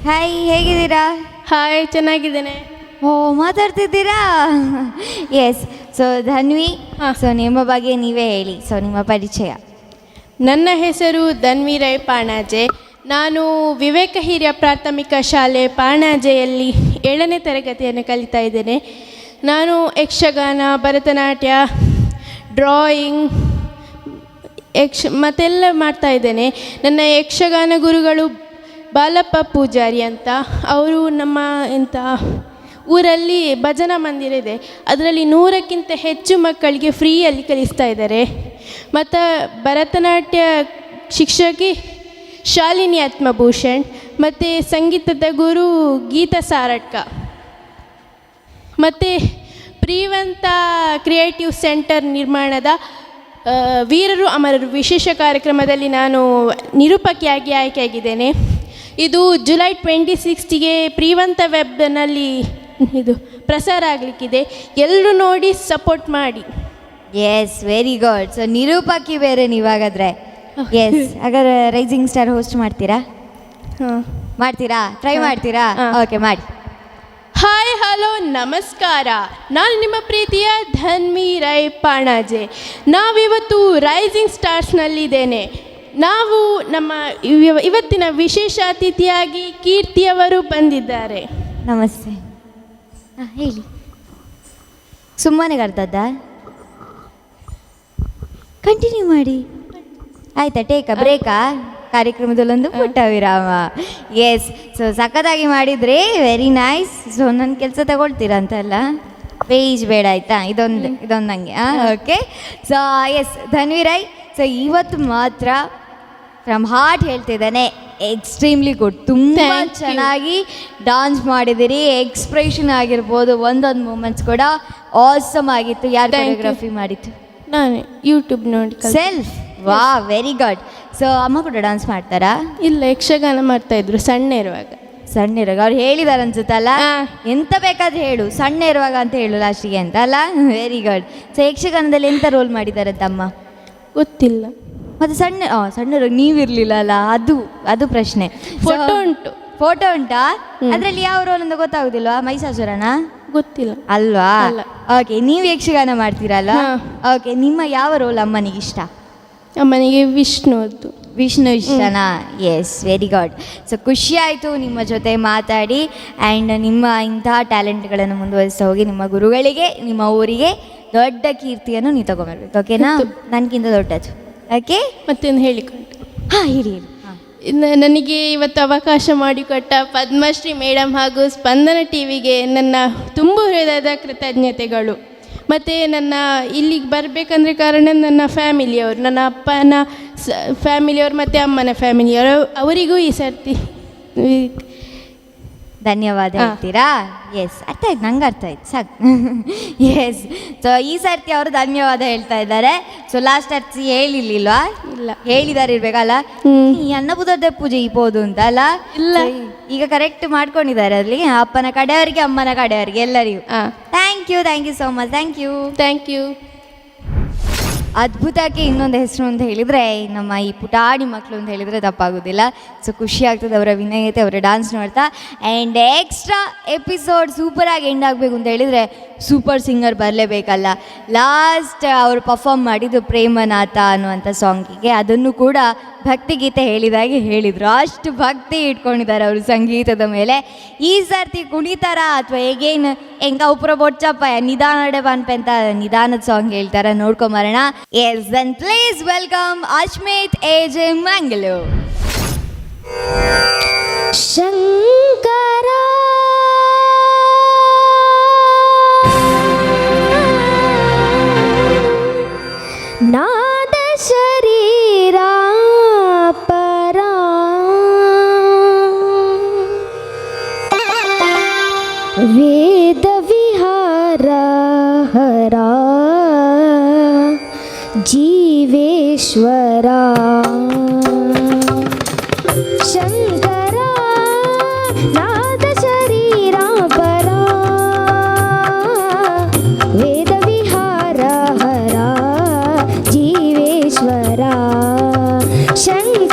ಹಾಯ್, ಹೇಗಿದ್ದೀರಾ? ಹಾಯ್, ಚೆನ್ನಾಗಿದ್ದೇನೆ. ಓ, ಮಾತಾಡ್ತಿದ್ದೀರಾ? ಎಸ್. ಸೊ ಧನ್ವಿ, ಸೊ ನಿಮ್ಮ ಬಗ್ಗೆ ನೀವೇ ಹೇಳಿ. ಸೊ ನಿಮ್ಮ ಪರಿಚಯ. ನನ್ನ ಹೆಸರು ಧನ್ವಿ ರೈ ಪಾಣಾಜೆ. ನಾನು ವಿವೇಕ ಹಿರಿಯ ಪ್ರಾಥಮಿಕ ಶಾಲೆ ಪಾಣಾಜೆಯಲ್ಲಿ 7ನೇ ತರಗತಿಯನ್ನು ಕಲಿತಾ ಇದ್ದೇನೆ. ನಾನು ಯಕ್ಷಗಾನ, ಭರತನಾಟ್ಯ, ಡ್ರಾಯಿಂಗ್, ಮತ್ತೆಲ್ಲ ಮಾಡ್ತಾ ಇದ್ದೇನೆ. ನನ್ನ ಯಕ್ಷಗಾನ ಗುರುಗಳು ಬಾಲಪ್ಪ ಪೂಜಾರಿ ಅಂತ. ಅವರು ನಮ್ಮ ಊರಲ್ಲಿ ಭಜನಾ ಮಂದಿರ ಇದೆ, ಅದರಲ್ಲಿ 100ಕ್ಕಿಂತ ಹೆಚ್ಚು ಮಕ್ಕಳಿಗೆ ಫ್ರೀಯಲ್ಲಿ ಕಲಿಸ್ತಾ ಇದ್ದಾರೆ. ಮತ್ತು ಭರತನಾಟ್ಯ ಶಿಕ್ಷಕಿ ಶಾಲಿನಿ ಆತ್ಮಭೂಷಣ್, ಮತ್ತು ಸಂಗೀತದ ಗುರು ಗೀತಾ ಸಾರಟ್ಕ, ಮತ್ತು ಪ್ರೀವಂತ ಕ್ರಿಯೇಟಿವ್ ಸೆಂಟರ್ ನಿರ್ಮಾಣದ ವೀರರು ಅಮರರು ವಿಶೇಷ ಕಾರ್ಯಕ್ರಮದಲ್ಲಿ ನಾನು ನಿರೂಪಕಿಯಾಗಿ ಆಯ್ಕೆಯಾಗಿದ್ದೇನೆ. ಇದು ಜುಲೈ 26ಗೆ ಪ್ರೀವಂತ ವೆಬ್ನಲ್ಲಿ ಇದು ಪ್ರಸಾರ ಆಗಲಿಕ್ಕಿದೆ. ಎಲ್ಲರೂ ನೋಡಿ ಸಪೋರ್ಟ್ ಮಾಡಿ. Yes, very good. ಸೊ ನಿರೂಪಕಿ ಬೇರೆ ನೀವಾಗಾದ್ರೆ. ಎಸ್, ಹಾಗಾದ್ರೆ ರೈಸಿಂಗ್ ಸ್ಟಾರ್ ಹೋಸ್ಟ್ ಮಾಡ್ತೀರಾ? ಮಾಡ್ತೀರಾ? ಟ್ರೈ ಮಾಡ್ತೀರಾ? ಓಕೆ, ಮಾಡಿ. ಹಾಯ್, ಹಲೋ, ನಮಸ್ಕಾರ. ನಾನು ನಿಮ್ಮ ಪ್ರೀತಿಯ ಧನ್ವಿ ರೈ ಪಾಣಾಜೆ. ನಾವಿವತ್ತು ರೈಸಿಂಗ್ ಸ್ಟಾರ್ಸ್ನಲ್ಲಿದ್ದೇನೆ. ನಾವು ನಮ್ಮ ಇವತ್ತಿನ ವಿಶೇಷ ಅತಿಥಿಯಾಗಿ ಕೀರ್ತಿಯವರು ಬಂದಿದ್ದಾರೆ. ನಮಸ್ತೆ. ಹೇಳಿ. ಸುಮ್ಮನೆ ಕರ್ತದ್ದ? ಕಂಟಿನ್ಯೂ ಮಾಡಿ. ಆಯ್ತಾ? ಟೇಕಾ ಬ್ರೇಕಾ? ಕಾರ್ಯಕ್ರಮದಲ್ಲೊಂದು ಪುಟ್ಟ ವಿರಾಮ. ಎಸ್. ಸೊ ಸಖತ್ತಾಗಿ ಮಾಡಿದ್ರಿ, ವೆರಿ ನೈಸ್. ಸೊ ನನ್ನ ಕೆಲಸ ತಗೊಳ್ತೀರಾ ಅಂತಲ್ಲ, ಪೇಜ್ ಬೇಡ ಆಯಿತಾ? ಇದೊಂದು ನನಗೆ. Okay. So yes, Dhanvi Rai. So ಇವತ್ತು ಮಾತ್ರ ಫ್ರಮ್ ಹಾರ್ಟ್ ಹೇಳ್ತಿದ್ದಾನೆ, ಎಕ್ಸ್ಟ್ರೀಮ್ಲಿ ಗುಡ್. ತುಂಬ ಚೆನ್ನಾಗಿ ಡಾನ್ಸ್ ಮಾಡಿದಿರಿ. ಎಕ್ಸ್ಪ್ರೆಷನ್ ಆಗಿರ್ಬೋದು, ಒಂದೊಂದು ಮೂಮೆಂಟ್ಸ್ ಕೂಡ ಆಸಮ್ ಆಗಿತ್ತು. ಯಾರು ಕೊರಿಯೋಗ್ರಫಿ ಮಾಡಿತ್ತು? ನಾನು ಯೂಟ್ಯೂಬ್ ನೋಡಿ. ಸೆಲ್ಫ್? ವಾ, ವೆರಿ ಗುಡ್. ಸೊ ಅಮ್ಮ ಕೂಡ ಡಾನ್ಸ್ ಮಾಡ್ತಾರಾ? ಇಲ್ಲ, ಯಕ್ಷಗಾನ ಮಾಡ್ತಾಯಿದ್ರು ಸಣ್ಣ ಇರುವಾಗ. ಅವ್ರು ಹೇಳಿದಾರೆ ಅನ್ಸುತ್ತಲ್ಲ, ಎಂತ ಬೇಕಾದ್ರೆ ಹೇಳು, ಸಣ್ಣ ಇರುವಾಗ ಅಂತ ಹೇಳು ಲಾಸ್ಟಿಗೆ ಅಂತ ಅಲ್ಲ. Very good. ಸೊ ಯಕ್ಷಗಾನದಲ್ಲಿ ಎಂತ ರೋಲ್ ಮಾಡಿದ್ದಾರೆ ತಮ್ಮ? ಗೊತ್ತಿಲ್ಲ. ಮತ್ತು ಸಣ್ಣ ನೀವಿರಲಿಲ್ಲ ಅಲ್ಲ, ಅದು ಪ್ರಶ್ನೆ. ಫೋಟೋ ಉಂಟು. ಫೋಟೋ ಉಂಟಾ? ಅದರಲ್ಲಿ ಯಾವ ರೋಲ್ ಅಂತ ಗೊತ್ತಾಗುದಿಲ್ವಾ? ಮಹಿಷಾಸುರನಾ? ಗೊತ್ತಿಲ್ಲ. ಅಲ್ವಾ? ಅಲ್ಲ. ಓಕೆ, ನೀವು ಯಕ್ಷಗಾನ ಮಾಡ್ತೀರಲ್ವಾ? ಓಕೆ, ನಿಮ್ಮ ಯಾವ ರೋಲ್ ಅಮ್ಮನಿಗೆ ಇಷ್ಟ? ಅಮ್ಮನಿಗೆ ವಿಷ್ಣುವದ್ದು. ವಿಷ್ಣು ಇಷ್ಟನಾ? S, very good. ಸೊ ಖುಷಿ ಆಯಿತು ನಿಮ್ಮ ಜೊತೆ ಮಾತಾಡಿ. ಆ್ಯಂಡ್ ನಿಮ್ಮ ಇಂತಹ ಟ್ಯಾಲೆಂಟ್ಗಳನ್ನು ಮುಂದುವರಿಸ್ತಾ ಹೋಗಿ ನಿಮ್ಮ ಗುರುಗಳಿಗೆ, ನಿಮ್ಮ ಊರಿಗೆ ದೊಡ್ಡ ಕೀರ್ತಿಯನ್ನು ನೀವು ತಗೊಂಬರ್ಬೇಕು. ಓಕೆನಾ? ನನಗಿಂತ ದೊಡ್ಡದು. ಓಕೆ, ಮತ್ತೇನು ಹೇಳಿಕೊಂಡು ಹಾಂ, ಹೇಳಿ. ನನಗೆ ಇವತ್ತು ಅವಕಾಶ ಮಾಡಿಕೊಟ್ಟ ಪದ್ಮಶ್ರೀ ಮೇಡಮ್ ಹಾಗೂ ಸ್ಪಂದನ ಟಿವಿಗೆ ನನ್ನ ತುಂಬ ಹೃದಯದ ಕೃತಜ್ಞತೆಗಳು. ಮತ್ತು ನನ್ನ ಇಲ್ಲಿಗೆ ಬರಬೇಕಂದ್ರೆ ಕಾರಣ ನನ್ನ ಫ್ಯಾಮಿಲಿಯವರು, ನನ್ನ ಅಪ್ಪನ ಫ್ಯಾಮಿಲಿಯವರು ಮತ್ತು ಅಮ್ಮನ ಫ್ಯಾಮಿಲಿಯವರು, ಅವರಿಗೂ ಈ ಸರ್ತಿ ಧನ್ಯವಾದ ಹೇಳ್ತೀರಾ? ಎಸ್, ಅರ್ಥ ಆಯ್ತು, ನಂಗೆ ಅರ್ಥ ಆಯ್ತು, ಸಾಕು. ಎಸ್, ಸೊ ಈ ಸರ್ತಿ ಅವರು ಧನ್ಯವಾದ ಹೇಳ್ತಾ ಇದ್ದಾರೆ. ಸೊ ಲಾಸ್ಟ್ ಸರ್ತಿ ಹೇಳಿರ್ಲಿಲ್ವಾ? ಇಲ್ಲ, ಹೇಳಿದಾರೆ ಇರ್ಬೇಕಲ್ಲ. ಈ ಅನ್ನಪೂರ್ಣದ ಪೂಜೆ ಇಪ್ಪೋದು ಅಂತ ಅಲ್ಲ? ಇಲ್ಲ, ಈಗ ಕರೆಕ್ಟ್ ಮಾಡ್ಕೊಂಡಿದ್ದಾರೆ ಅಲ್ಲಿ, ಅಪ್ಪನ ಕಡೆಯವರಿಗೆ ಅಮ್ಮನ ಕಡೆಯವರಿಗೆ ಎಲ್ಲರಿಗೂ. Thank you so much. Thank you. ಅದ್ಭುತಕ್ಕೆ ಇನ್ನೊಂದು ಹೆಸರು ಅಂತ ಹೇಳಿದರೆ ನಮ್ಮ ಈ ಪುಟಾಣಿ ಮಕ್ಕಳು ಅಂತ ಹೇಳಿದರೆ ತಪ್ಪಾಗೋದಿಲ್ಲ. ಸೊ ಖುಷಿ ಆಗ್ತದೆ ಅವರ ವಿನಯತೆ, ಅವರ ಡ್ಯಾನ್ಸ್ ನೋಡ್ತಾ. ಆ್ಯಂಡ್ ಎಕ್ಸ್ಟ್ರಾ ಎಪಿಸೋಡ್ ಸೂಪರಾಗಿ ಎಂಡ್ ಆಗಬೇಕು ಅಂತ ಹೇಳಿದರೆ ಸೂಪರ್ ಸಿಂಗರ್ ಬರಲೇಬೇಕಲ್ಲ. ಲಾಸ್ಟ್ ಅವರು ಪರ್ಫಾರ್ಮ್ ಮಾಡಿದ್ದು ಪ್ರೇಮನಾಥ ಅನ್ನುವಂಥ ಸಾಂಗಿಗೆ, ಅದನ್ನು ಕೂಡ ಭಕ್ತಿಗೀತೆ ಹೇಳಿದಾಗೆ ಹೇಳಿದರು. ಅಷ್ಟು ಭಕ್ತಿ ಇಟ್ಕೊಂಡಿದ್ದಾರೆ ಅವರು ಸಂಗೀತದ ಮೇಲೆ. ಈ ಸರ್ತಿ ಕುಣಿತಾರ ಅಥವಾ ಹೇಗೇನು ಹೆಂಗ ಉಪರ ಬೊಚ್ಚಪ್ಪ ನಿಧಾನಡೆ ಬನ್ಪೆ ಅಂತ ನಿಧಾನದ ಸಾಂಗ್ ಹೇಳ್ತಾರೆ, ನೋಡ್ಕೊಂಬರೋಣ. Yes, then please welcome Ashmith AJ Mangaluru. ಶಂಕರ ನಾದ ಶರೀರ ಪರ ವೇದ ವಿಹಾರ ಹರ ಜೀವೇಶ್ವರ ಶಂಕರ ನಾದ ಶರೀರ ಪರ ವೇದ ವಿಹಾರ ಹರ ಜೀವೇಶ್ವರ ಶಂಕರ.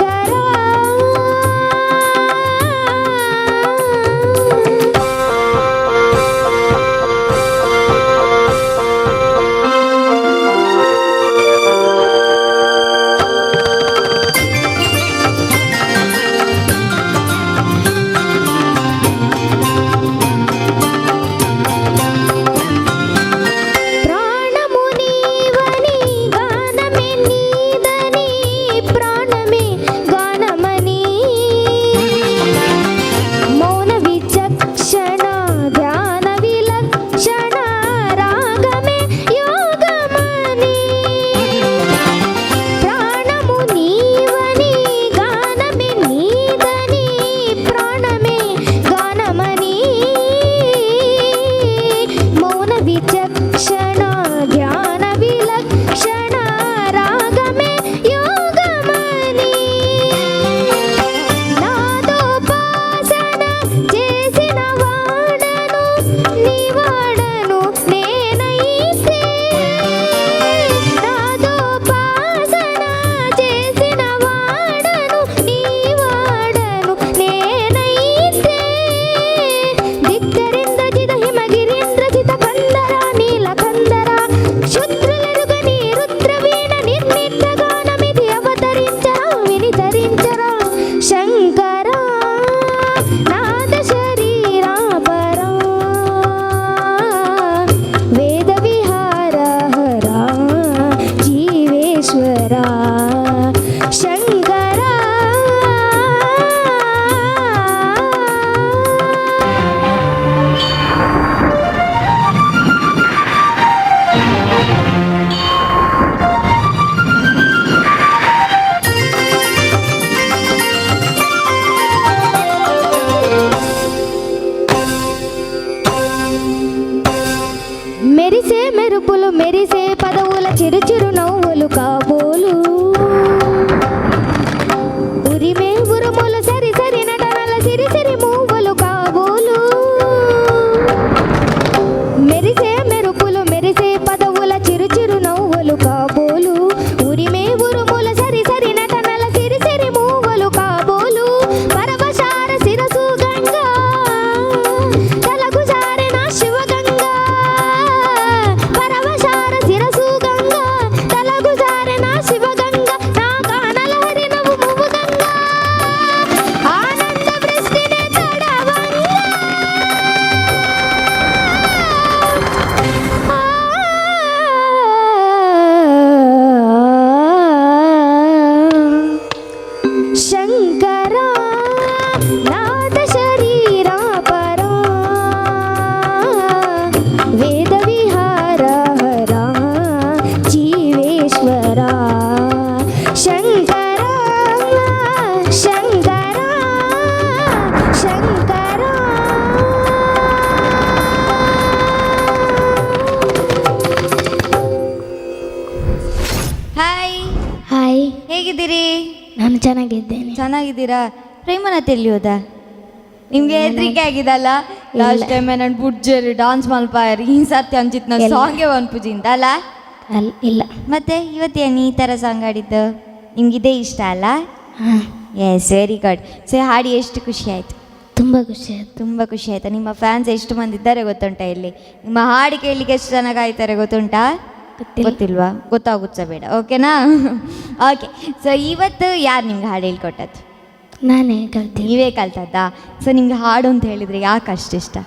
మెరిసే పదవుల చిరు నవ్వులు కాబోలు ఉరిమే ఉరుములు సరి నటనల సిరి మూవలు కాబోలు మెరిసే మెరుపులు మెరిసే పదవుల చిరు నవ్వులు కాబోలు ఉరిమే ఉరుముల సరి నటనల సిరి మూవలు కాబోలు పరవశార శిరసు ಚೆನ್ನಾಗಿದ್ದೇನೆ. ಚೆನ್ನಾಗಿದ್ದೀರಾ? ಪ್ರೇಮನಾಥ್ ಎಲ್ಲಿ ಹೋದ? ನಿಮ್ಗೆ ಹೆದರಿಕೆ ಆಗಿದಲ್ಲ? ಲಾಸ್ಟ್ ಟೈಮ್ ನಾನು ಬುಡ್ಜರಿ ಡಾನ್ಸ್ ಮಲ್ಪಾಯರ್ ಈ ಸತ್ಯ ಅಂಚಿತ್ ನಾನು ಸಾಂಗೇ ಒಂದು ಪೂಜಿಂದ ಅಲ್ಲ? ಇಲ್ಲ. ಮತ್ತೆ ಇವತ್ತೇನು ಈ ಥರ ಸಾಂಗ್ ಆಡಿದ್ದು? ನಿಮ್ಗಿದೇ ಇಷ್ಟ ಅಲ್ಲ? S, very good. ಸೊ ಹಾಡಿ ಎಷ್ಟು ಖುಷಿ ಆಯಿತು? ತುಂಬ ಖುಷಿ ಆಯಿತು. ತುಂಬ ಖುಷಿ ಆಯಿತಾ? ನಿಮ್ಮ ಫ್ಯಾನ್ಸ್ ಎಷ್ಟು ಮಂದಿ ಇದ್ದಾರೆ ಗೊತ್ತುಂಟಾ ಇಲ್ಲಿ? ನಿಮ್ಮ ಹಾಡು ಕೇಳಲಿಕ್ಕೆ ಎಷ್ಟು ಚೆನ್ನಾಗಿ ಆಯ್ತಾರೆ ಗೊತ್ತುಂಟಾ? ಗೊತ್ತಿಲ್ವಾ? ಗೊತ್ತಾಗುತ್ತಾ ಬೇಡ, ಓಕೆನಾ? ಓಕೆ. ಸೊ ಇವತ್ತು ಯಾರು ನಿಮ್ಗೆ ಹಾಡು ಹೇಳ್ಕೊಟ್ಟದ್ದು? ನಾನೇ ಕಲ್ತೀನಿ. ನೀವೇ ಕಲ್ತದ್ದಾ? ಸೊ ನಿಮ್ಗೆ ಹಾಡು ಅಂತ ಹೇಳಿದರೆ ಯಾಕೆ ಅಷ್ಟು ಇಷ್ಟ?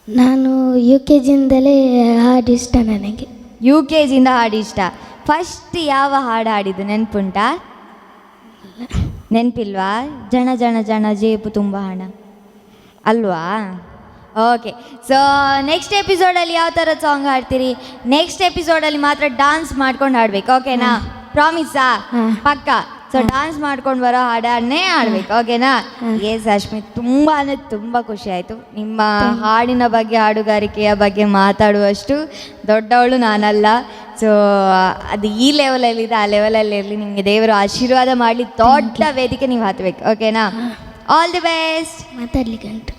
ನಾನು UKGಯಿಂದಲೇ ಹಾಡು ಇಷ್ಟ ನನಗೆ. UKGಯಿಂದ ಹಾಡು ಇಷ್ಟ. ಫಸ್ಟ್ ಯಾವ ಹಾಡು ಹಾಡಿದ್ದು ನೆನಪುಂಟಾ? ನೆನಪಿಲ್ವಾ? ಜನ ಜನ ಜನ ಜೇಬು ತುಂಬ ಹಣ ಅಲ್ವಾ? ಓಕೆ. ಸೊ ನೆಕ್ಸ್ಟ್ ಎಪಿಸೋಡಲ್ಲಿ ಯಾವ ಥರ ಸಾಂಗ್ ಹಾಡ್ತೀರಿ? ನೆಕ್ಸ್ಟ್ ಎಪಿಸೋಡಲ್ಲಿ ಮಾತ್ರ ಡಾನ್ಸ್ ಮಾಡ್ಕೊಂಡು ಹಾಡ್ಬೇಕು, ಓಕೆನಾ? ಪ್ರಾಮಿಸಾ? ಪಕ್ಕ. ಸೊ ಡಾನ್ಸ್ ಮಾಡ್ಕೊಂಡು ಬರೋ ಹಾಡನ್ನೇ ಹಾಡ್ಬೇಕು, ಓಕೆನಾ? ಎಸ್ ಅಶ್ಮಿತ್, ತುಂಬ ಅಂದರೆ ತುಂಬ ಖುಷಿ ಆಯಿತು. ನಿಮ್ಮ ಹಾಡಿನ ಬಗ್ಗೆ, ಹಾಡುಗಾರಿಕೆಯ ಬಗ್ಗೆ ಮಾತಾಡುವಷ್ಟು ದೊಡ್ಡವಳು ನಾನಲ್ಲ. ಸೊ ಅದು ಈ ಲೆವೆಲಲ್ಲಿದೆ, ಆ ಲೆವೆಲಲ್ಲಿ ಇರಲಿ. ನಿಮಗೆ ದೇವರು ಆಶೀರ್ವಾದ ಮಾಡಲಿ. ದೊಡ್ಡ ವೇದಿಕೆ ನೀವು ಹತ್ತಬೇಕು, ಓಕೆನಾ? All the best. ಮಾತಾಡ್ಲಿಕ್ಕೆ ಉಂಟು.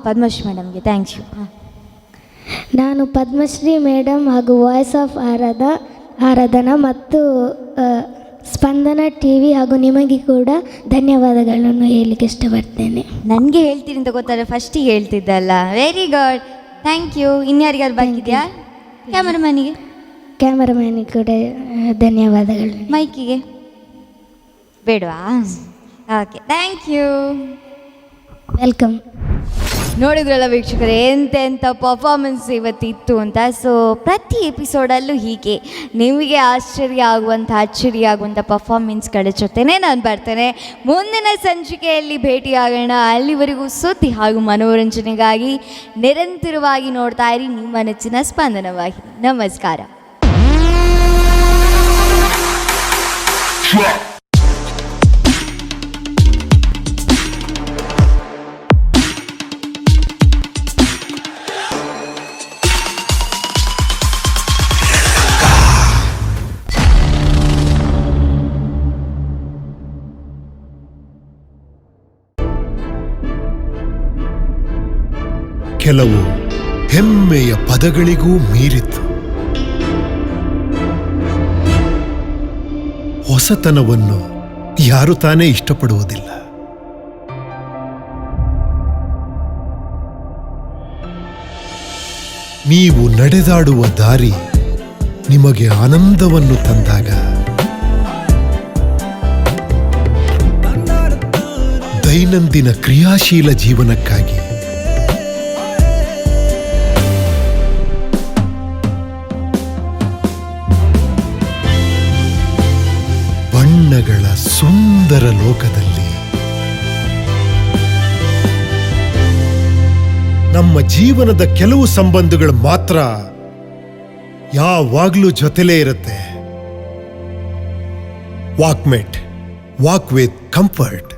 ಪದ್ಮಶ್ರೀ ಮೇಡಮ್ಗೆ ಥ್ಯಾಂಕ್ಸ್ ಯು. ನಾನು ಪದ್ಮಶ್ರೀ ಮೇಡಮ್ ಹಾಗೂ ವಾಯ್ಸ್ ಆಫ್ ಆರಾಧನಾ ಮತ್ತು ಸ್ಪಂದನ TV ಹಾಗೂ ನಿಮಗೆ ಕೂಡ ಧನ್ಯವಾದಗಳನ್ನು ಹೇಳಲಿಕ್ಕೆ ಇಷ್ಟಪಡ್ತೇನೆ. ನನಗೆ ಹೇಳ್ತೀನಿ ಅಂತ ಗೊತ್ತಾದ್ರೆ ಫಸ್ಟಿಗೆ ಹೇಳ್ತಿದ್ದಲ್ಲ. Very good, thank you. ಇನ್ಯಾರಿಗಾರು ಬಂದಿದೆಯಾ? ಕ್ಯಾಮರಾಮ್ಯಾನಿಗೆ ಕೂಡ ಧನ್ಯವಾದಗಳು. ಮೈಕಿಗೆ ಬೇಡವಾ? Okay, thank you. ವೆಲ್ಕಮ್. ನೋಡಿದ್ರಲ್ಲ ವೀಕ್ಷಕರೇ, ಎಂತೆಂಥ ಪರ್ಫಾರ್ಮೆನ್ಸ್ ಇವತ್ತಿತ್ತು ಅಂತ. ಸೊ ಪ್ರತಿ ಎಪಿಸೋಡಲ್ಲೂ ಹೀಗೆ ನಿಮಗೆ ಆಶ್ಚರ್ಯ ಆಗುವಂಥ ಪರ್ಫಾರ್ಮೆನ್ಸ್ಗಳ ಜೊತೆನೇ ನಾನು ಬರ್ತೇನೆ. ಮುಂದಿನ ಸಂಚಿಕೆಯಲ್ಲಿ ಭೇಟಿಯಾಗೋಣ. ಅಲ್ಲಿವರೆಗೂ ಸುದ್ದಿ ಹಾಗೂ ಮನೋರಂಜನೆಗಾಗಿ ನಿರಂತರವಾಗಿ ನೋಡ್ತಾ ಇರಿ ನಿಮ್ಮ ನೆಚ್ಚಿನ ಸ್ಪಂದನವಾಹಿನಿ. ನಮಸ್ಕಾರ. ಕೆಲವು ಹೆಮ್ಮೆಯ ಪದಗಳಿಗೂ ಮೀರಿತು. ಹೊಸತನವನ್ನು ಯಾರು ತಾನೇ ಇಷ್ಟಪಡುವುದಿಲ್ಲ. ನೀವು ನಡೆದಾಡುವ ದಾರಿ ನಿಮಗೆ ಆನಂದವನ್ನು ತಂದಾಗ, ದೈನಂದಿನ ಕ್ರಿಯಾಶೀಲ ಜೀವನಕ್ಕಾಗಿ ಬಣ್ಣಗಳ ಸುಂದರ ಲೋಕದಲ್ಲಿ ನಮ್ಮ ಜೀವನದ ಕೆಲವು ಸಂಬಂಧಗಳು ಮಾತ್ರ ಯಾವಾಗ್ಲೂ ಜೊತೆಲೇ ಇರುತ್ತೆ. Walkmate, walk with comfort.